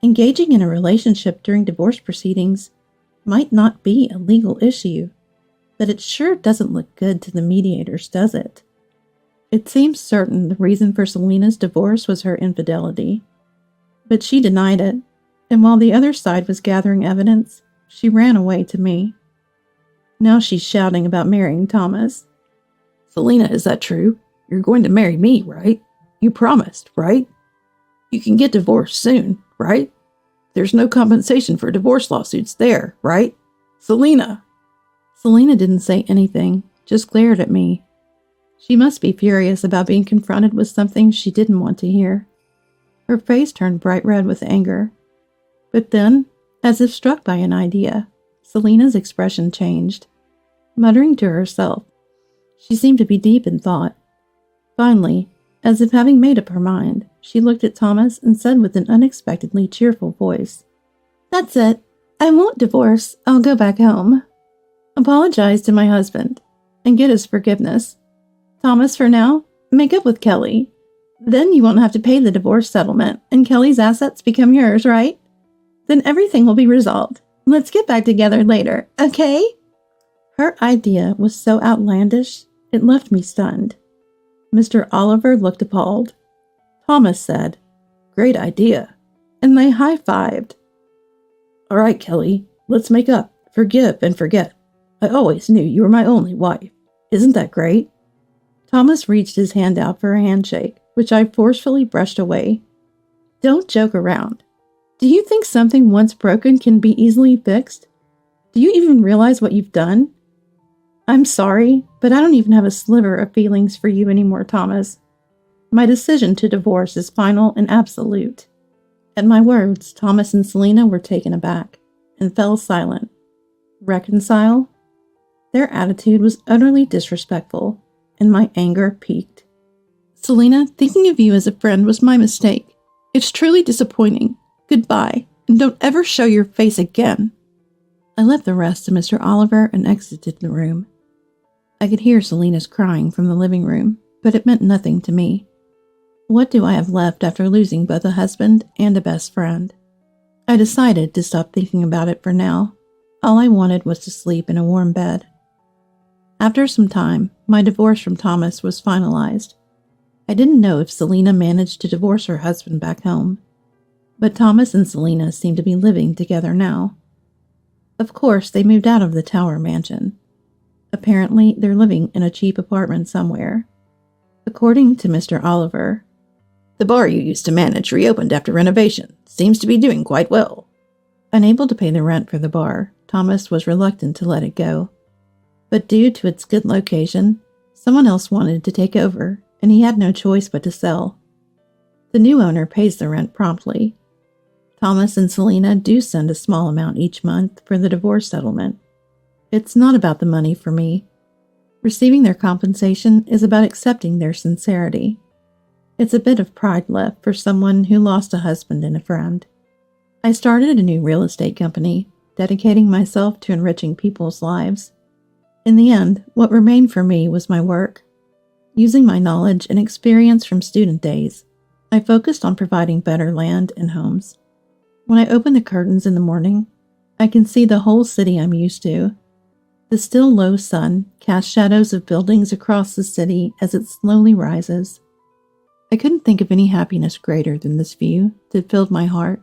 Engaging in a relationship during divorce proceedings might not be a legal issue, but it sure doesn't look good to the mediators, does it? It seems certain the reason for Selina's divorce was her infidelity, but she denied it, and while the other side was gathering evidence, she ran away to me. Now she's shouting about marrying Thomas. Selina, is that true? You're going to marry me, right? You promised, right? You can get divorced soon, right? There's no compensation for divorce lawsuits there, right? Selina! Selina didn't say anything, just glared at me. She must be furious about being confronted with something she didn't want to hear. Her face turned bright red with anger. But then, as if struck by an idea, Selina's expression changed. Muttering to herself, she seemed to be deep in thought. Finally, as if having made up her mind, she looked at Thomas and said with an unexpectedly cheerful voice, "That's it. I won't divorce. I'll go back home. Apologize to my husband and get his forgiveness. Thomas, for now, make up with Kelly. Then you won't have to pay the divorce settlement and Kelly's assets become yours, right? Then everything will be resolved. Let's get back together later, okay?" Her idea was so outlandish, it left me stunned. Mr. Oliver looked appalled. Thomas said, "Great idea." and they high-fived. All right, Kelly, let's make up, forgive and forget. I always knew you were my only wife. Isn't that great? Thomas reached his hand out for a handshake, which I forcefully brushed away. Don't joke around. Do you think something once broken can be easily fixed? Do you even realize what you've done? I'm sorry, but I don't even have a sliver of feelings for you anymore, Thomas. My decision to divorce is final and absolute. At my words, Thomas and Selina were taken aback and fell silent. Reconcile? Their attitude was utterly disrespectful, and my anger peaked. Selina, thinking of you as a friend was my mistake. It's truly disappointing. Goodbye, and don't ever show your face again. I left the rest to Mr. Oliver and exited the room. I could hear Selina's crying from the living room, but it meant nothing to me. What do I have left after losing both a husband and a best friend? I decided to stop thinking about it for now. All I wanted was to sleep in a warm bed. After some time, my divorce from Thomas was finalized. I didn't know if Selina managed to divorce her husband back home, but Thomas and Selina seemed to be living together now. Of course, they moved out of the Tower mansion. Apparently, they're living in a cheap apartment somewhere. According to Mr. Oliver, the bar you used to manage reopened after renovation. Seems to be doing quite well. Unable to pay the rent for the bar, Thomas was reluctant to let it go. But due to its good location, someone else wanted to take over, and he had no choice but to sell. The new owner pays the rent promptly. Thomas and Selina do send a small amount each month for the divorce settlement. It's not about the money for me. Receiving their compensation is about accepting their sincerity. It's a bit of pride left for someone who lost a husband and a friend. I started a new real estate company, dedicating myself to enriching people's lives. In the end, what remained for me was my work. Using my knowledge and experience from student days, I focused on providing better land and homes. When I open the curtains in the morning, I can see the whole city I'm used to. The still low sun casts shadows of buildings across the city as it slowly rises. I couldn't think of any happiness greater than this view that filled my heart.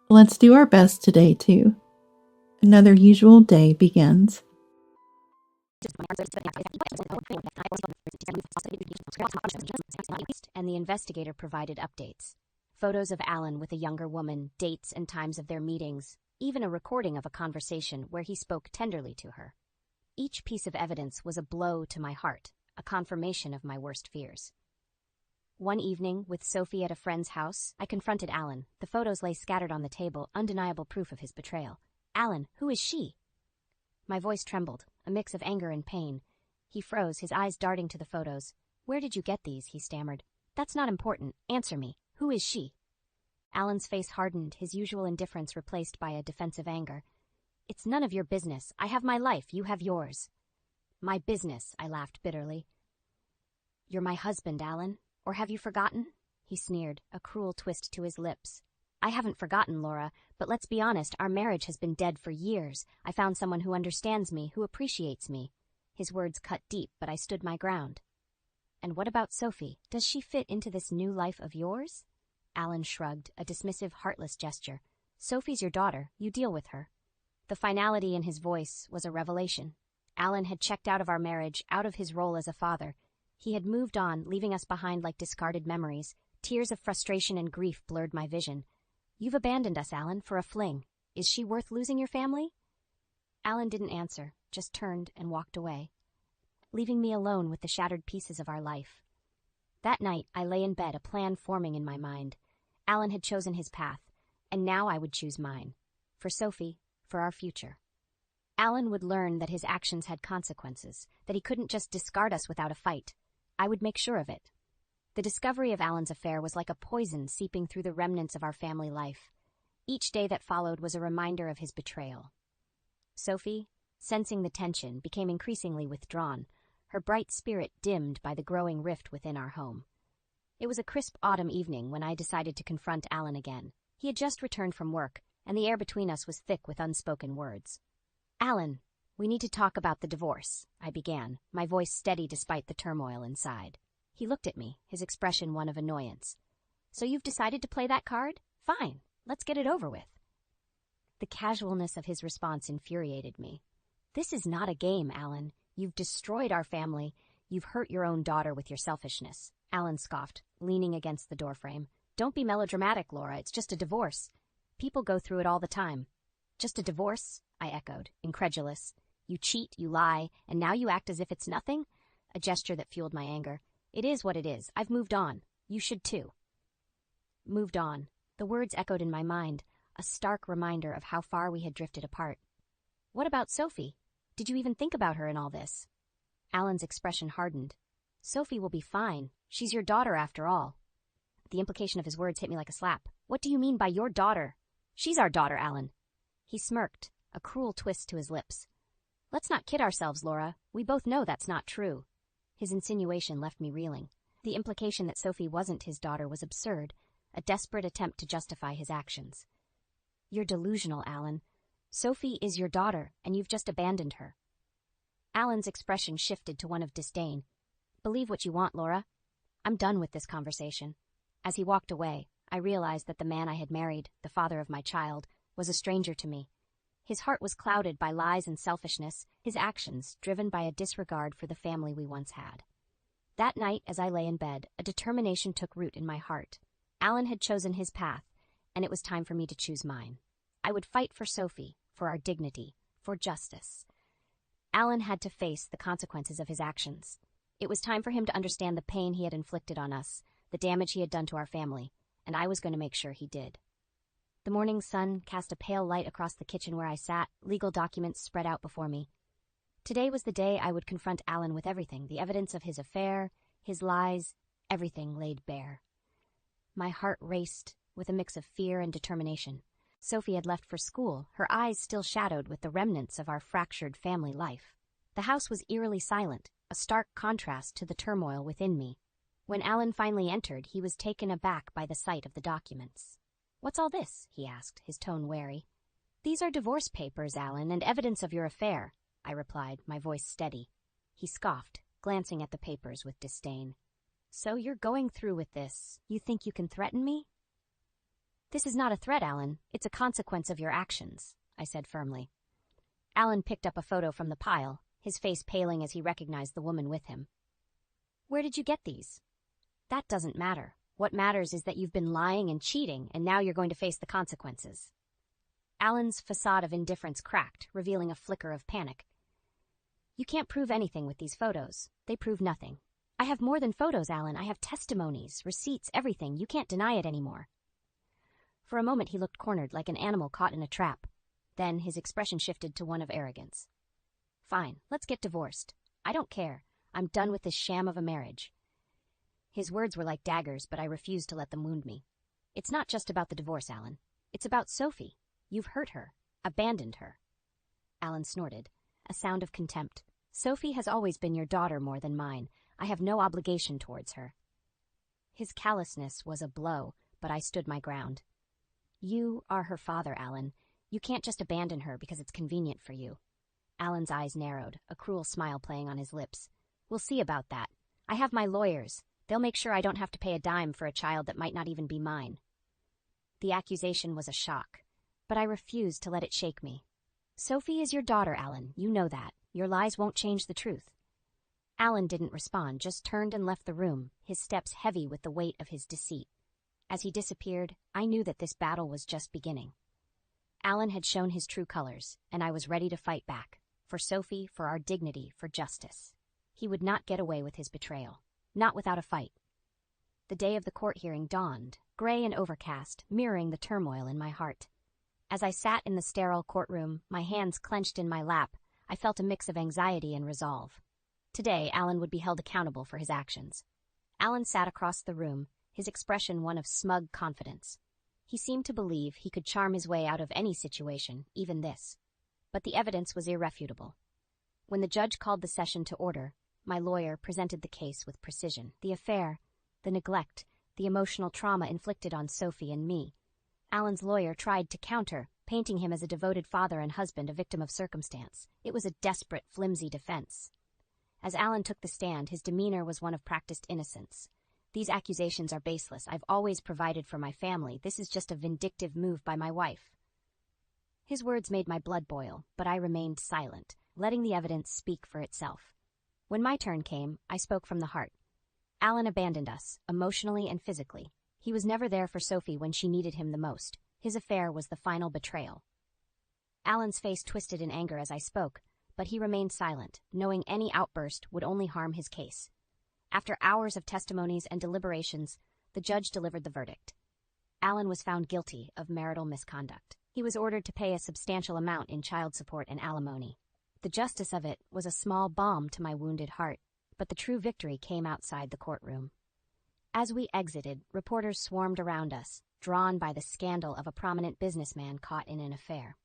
Let's do our best today, too. Another usual day begins. And the investigator provided updates. Photos of Alan with a younger woman, dates and times of their meetings. even a recording of a conversation where he spoke tenderly to her. Each piece of evidence was a blow to my heart, a confirmation of my worst fears. One evening, with Sophie at a friend's house, I confronted Alan. The photos lay scattered on the table, undeniable proof of his betrayal. "Alan, who is she?" My voice trembled, a mix of anger and pain. He froze, his eyes darting to the photos. "Where did you get these?" he stammered. "That's not important. Answer me. Who is she?" Alan's face hardened, his usual indifference replaced by a defensive anger. "It's none of your business. I have my life, you have yours." "My business," I laughed bitterly. "You're my husband, Alan. Or have you forgotten?" He sneered, a cruel twist to his lips. "I haven't forgotten, Laura, but let's be honest, our marriage has been dead for years. I found someone who understands me, who appreciates me." His words cut deep, but I stood my ground. "And what about Sophie? Does she fit into this new life of yours?" Alan shrugged, a dismissive, heartless gesture. "Sophie's your daughter. You deal with her." The finality in his voice was a revelation. Alan had checked out of our marriage, out of his role as a father. He had moved on, leaving us behind like discarded memories. Tears of frustration and grief blurred my vision. "You've abandoned us, Alan, for a fling. Is she worth losing your family?" Alan didn't answer, just turned and walked away, leaving me alone with the shattered pieces of our life. That night, I lay in bed, a plan forming in my mind. Alan had chosen his path, and now I would choose mine. For Sophie, for our future. Alan would learn that his actions had consequences, that he couldn't just discard us without a fight. I would make sure of it. The discovery of Alan's affair was like a poison seeping through the remnants of our family life. Each day that followed was a reminder of his betrayal. Sophie, sensing the tension, became increasingly withdrawn, her bright spirit dimmed by the growing rift within our home. It was a crisp autumn evening when I decided to confront Alan again. He had just returned from work, and the air between us was thick with unspoken words. "Alan, we need to talk about the divorce," I began, my voice steady despite the turmoil inside. He looked at me, his expression one of annoyance. "So you've decided to play that card? Fine, let's get it over with." The casualness of his response infuriated me. "This is not a game, Alan. You've destroyed our family. You've hurt your own daughter with your selfishness." Alan scoffed, leaning against the doorframe. "Don't be melodramatic, Laura. It's just a divorce. People go through it all the time." "Just a divorce?" I echoed, incredulous. "You cheat, you lie, and now you act as if it's nothing?" A gesture that fueled my anger. "It is what it is. I've moved on. You should too." Moved on. The words echoed in my mind, a stark reminder of how far we had drifted apart. "What about Sophie? Did you even think about her in all this?" Alan's expression hardened. "Sophie will be fine. She's your daughter after all." The implication of his words hit me like a slap. "What do you mean by your daughter?" "She's our daughter, Alan." He smirked, a cruel twist to his lips. "Let's not kid ourselves, Laura. We both know that's not true." His insinuation left me reeling. The implication that Sophie wasn't his daughter was absurd, a desperate attempt to justify his actions. "You're delusional, Alan. Sophie is your daughter, and you've just abandoned her." Alan's expression shifted to one of disdain. "Believe what you want, Laura. I'm done with this conversation." As he walked away, I realized that the man I had married, the father of my child, was a stranger to me. His heart was clouded by lies and selfishness, his actions driven by a disregard for the family we once had. That night, as I lay in bed, a determination took root in my heart. Alan had chosen his path, and it was time for me to choose mine. I would fight for Sophie, for our dignity, for justice. Alan had to face the consequences of his actions. It was time for him to understand the pain he had inflicted on us, the damage he had done to our family, and I was going to make sure he did. The morning sun cast a pale light across the kitchen where I sat, legal documents spread out before me. Today was the day I would confront Alan with everything, the evidence of his affair, his lies, everything laid bare. My heart raced with a mix of fear and determination. Sophie had left for school, her eyes still shadowed with the remnants of our fractured family life. The house was eerily silent, a stark contrast to the turmoil within me. When Alan finally entered, he was taken aback by the sight of the documents. "What's all this?" he asked, his tone wary. "These are divorce papers, Alan, and evidence of your affair," I replied, my voice steady. He scoffed, glancing at the papers with disdain. "So you're going through with this. You think you can threaten me?" "This is not a threat, Alan. It's a consequence of your actions," I said firmly. Alan picked up a photo from the pile, his face paling as he recognized the woman with him. "Where did you get these?" "That doesn't matter. What matters is that you've been lying and cheating, and now you're going to face the consequences." Alan's facade of indifference cracked, revealing a flicker of panic. You can't prove anything with these photos. They prove nothing. I have more than photos, Alan. I have testimonies, receipts, everything. You can't deny it anymore. For a moment he looked cornered, like an animal caught in a trap. Then his expression shifted to one of arrogance. Fine, let's get divorced. I don't care. I'm done with this sham of a marriage. His words were like daggers, but I refused to let them wound me. It's not just about the divorce, Alan. It's about Sophie. You've hurt her, abandoned her. Alan snorted, a sound of contempt. Sophie has always been your daughter more than mine. I have no obligation towards her. His callousness was a blow, but I stood my ground. You are her father, Alan. You can't just abandon her because it's convenient for you. Alan's eyes narrowed, a cruel smile playing on his lips. We'll see about that. I have my lawyers. They'll make sure I don't have to pay a dime for a child that might not even be mine. The accusation was a shock, but I refused to let it shake me. Sophie is your daughter, Alan. You know that. Your lies won't change the truth. Alan didn't respond, just turned and left the room, his steps heavy with the weight of his deceit. As he disappeared, I knew that this battle was just beginning. Alan had shown his true colors, and I was ready to fight back. For Sophie, for our dignity, for justice. He would not get away with his betrayal. Not without a fight. The day of the court hearing dawned, gray and overcast, mirroring the turmoil in my heart. As I sat in the sterile courtroom, my hands clenched in my lap, I felt a mix of anxiety and resolve. Today, Alan would be held accountable for his actions. Alan sat across the room, his expression one of smug confidence. He seemed to believe he could charm his way out of any situation, even this. But the evidence was irrefutable. When the judge called the session to order, my lawyer presented the case with precision. The affair, the neglect, the emotional trauma inflicted on Sophie and me. Alan's lawyer tried to counter, painting him as a devoted father and husband, a victim of circumstance. It was a desperate, flimsy defense. As Alan took the stand, his demeanor was one of practiced innocence. These accusations are baseless. I've always provided for my family. This is just a vindictive move by my wife. His words made my blood boil, but I remained silent, letting the evidence speak for itself. When my turn came, I spoke from the heart. Alan abandoned us, emotionally and physically. He was never there for Sophie when she needed him the most. His affair was the final betrayal. Alan's face twisted in anger as I spoke, but he remained silent, knowing any outburst would only harm his case. After hours of testimonies and deliberations, the judge delivered the verdict. Alan was found guilty of marital misconduct. He was ordered to pay a substantial amount in child support and alimony. The justice of it was a small balm to my wounded heart, but the true victory came outside the courtroom. As we exited, reporters swarmed around us, drawn by the scandal of a prominent businessman caught in an affair.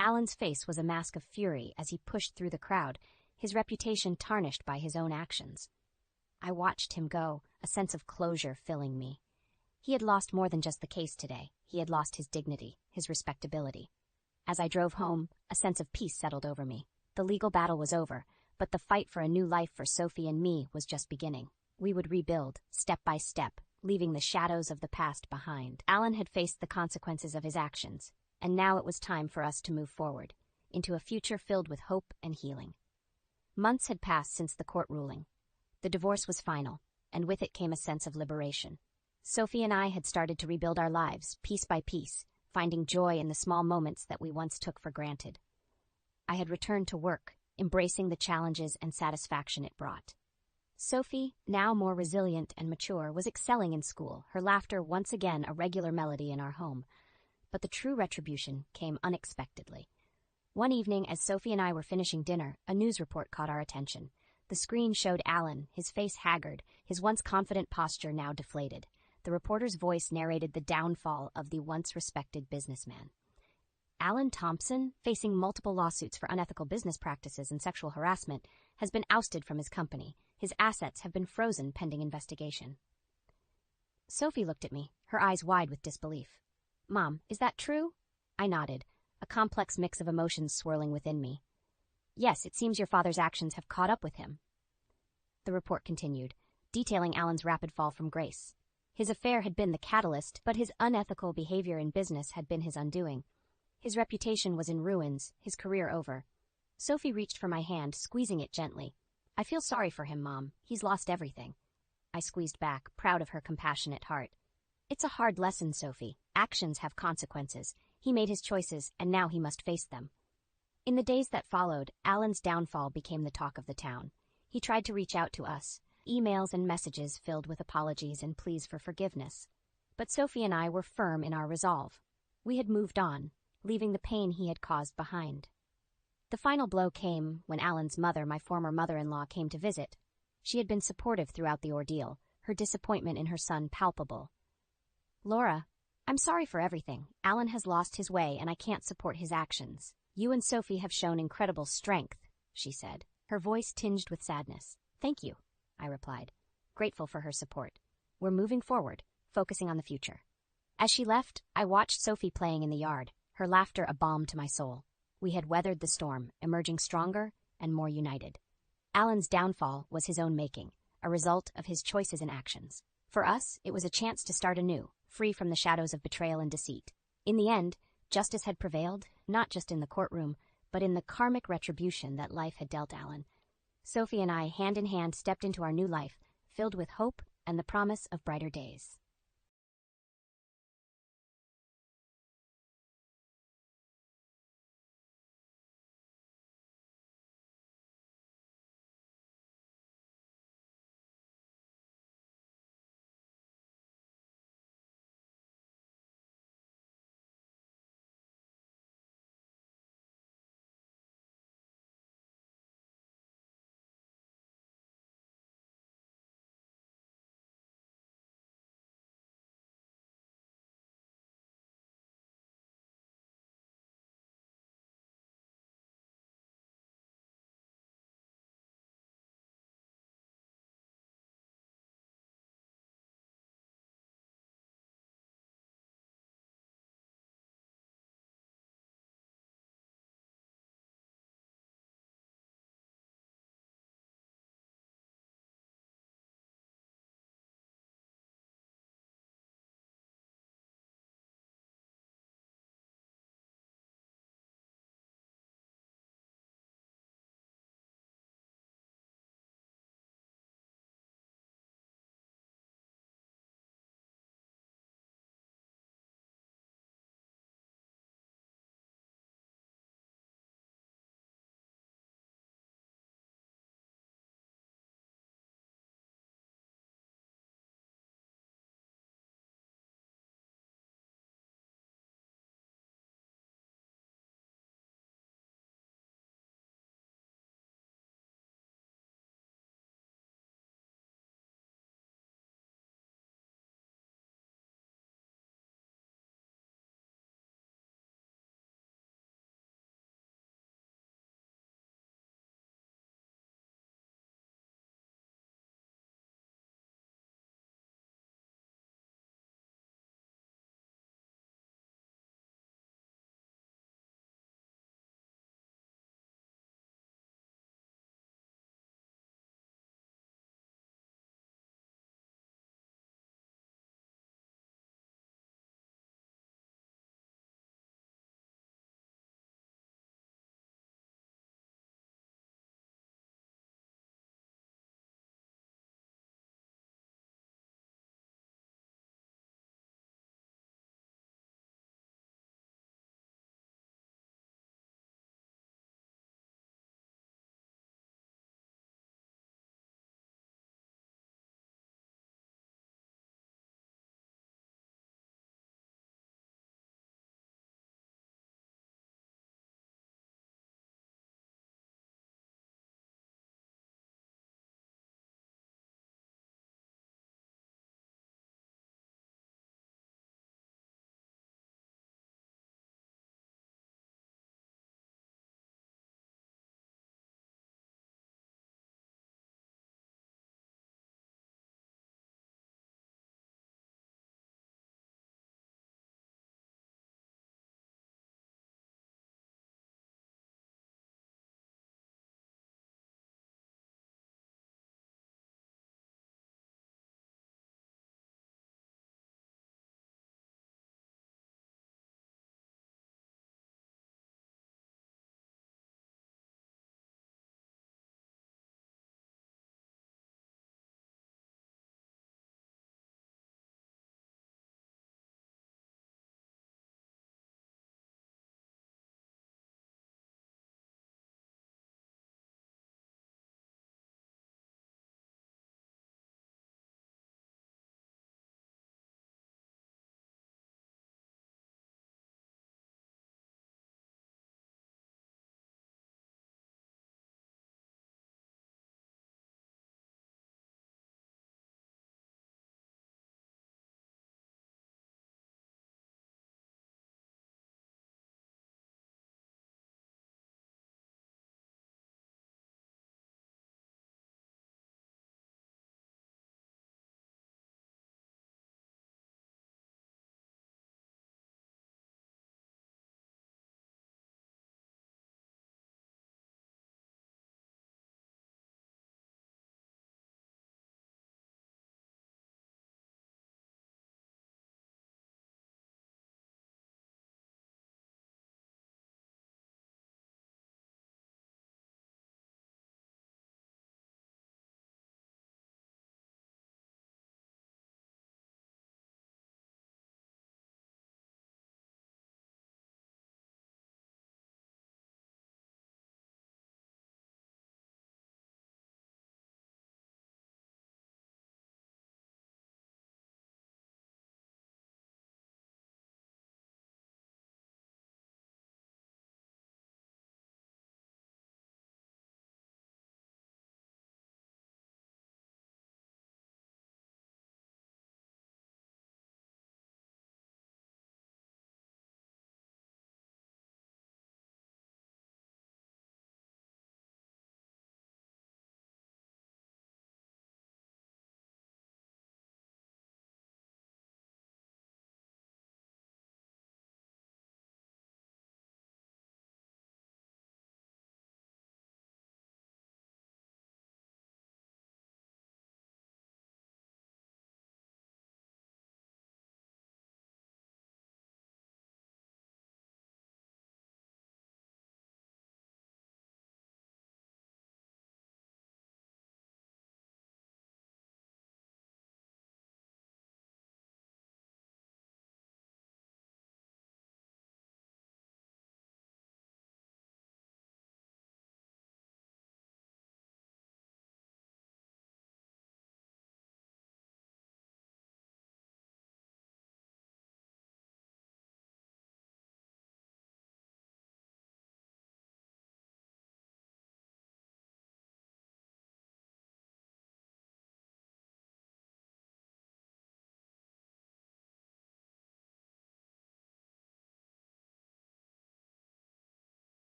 Alan's face was a mask of fury as he pushed through the crowd, his reputation tarnished by his own actions. I watched him go, a sense of closure filling me. He had lost more than just the case today. He had lost his dignity, his respectability. As I drove home, a sense of peace settled over me. The legal battle was over, but the fight for a new life for Sophie and me was just beginning. We would rebuild, step by step, leaving the shadows of the past behind. Alan had faced the consequences of his actions, and now it was time for us to move forward, into a future filled with hope and healing. Months had passed since the court ruling. The divorce was final, and with it came a sense of liberation. Sophie and I had started to rebuild our lives, piece by piece, finding joy in the small moments that we once took for granted. I had returned to work, embracing the challenges and satisfaction it brought. Sophie, now more resilient and mature, was excelling in school, her laughter once again a regular melody in our home. But the true retribution came unexpectedly. One evening, as Sophie and I were finishing dinner, a news report caught our attention. The screen showed Alan, his face haggard, his once confident posture now deflated. The reporter's voice narrated the downfall of the once respected businessman. Alan Thompson, facing multiple lawsuits for unethical business practices and sexual harassment, has been ousted from his company. His assets have been frozen pending investigation. Sophie looked at me, her eyes wide with disbelief. Mom, is that true? I nodded, a complex mix of emotions swirling within me. Yes, it seems your father's actions have caught up with him. The report continued, detailing Alan's rapid fall from grace. His affair had been the catalyst, but his unethical behavior in business had been his undoing. His reputation was in ruins, his career over. Sophie reached for my hand, squeezing it gently. I feel sorry for him, Mom. He's lost everything. I squeezed back, proud of her compassionate heart. It's a hard lesson, Sophie. Actions have consequences. He made his choices, and now he must face them. In the days that followed, Alan's downfall became the talk of the town. He tried to reach out to us, emails and messages filled with apologies and pleas for forgiveness. But Sophie and I were firm in our resolve. We had moved on, leaving the pain he had caused behind. The final blow came when Alan's mother, my former mother-in-law, came to visit. She had been supportive throughout the ordeal, her disappointment in her son palpable. "Laura, I'm sorry for everything. Alan has lost his way and I can't support his actions. You and Sophie have shown incredible strength," she said, her voice tinged with sadness. "Thank you," I replied, grateful for her support. "We're moving forward, focusing on the future." As she left, I watched Sophie playing in the yard, her laughter a balm to my soul. We had weathered the storm, emerging stronger and more united. Alan's downfall was his own making, a result of his choices and actions. For us, it was a chance to start anew, free from the shadows of betrayal and deceit. In the end, justice had prevailed, not just in the courtroom, but in the karmic retribution that life had dealt Alan. Sophie and I, hand in hand, stepped into our new life, filled with hope and the promise of brighter days.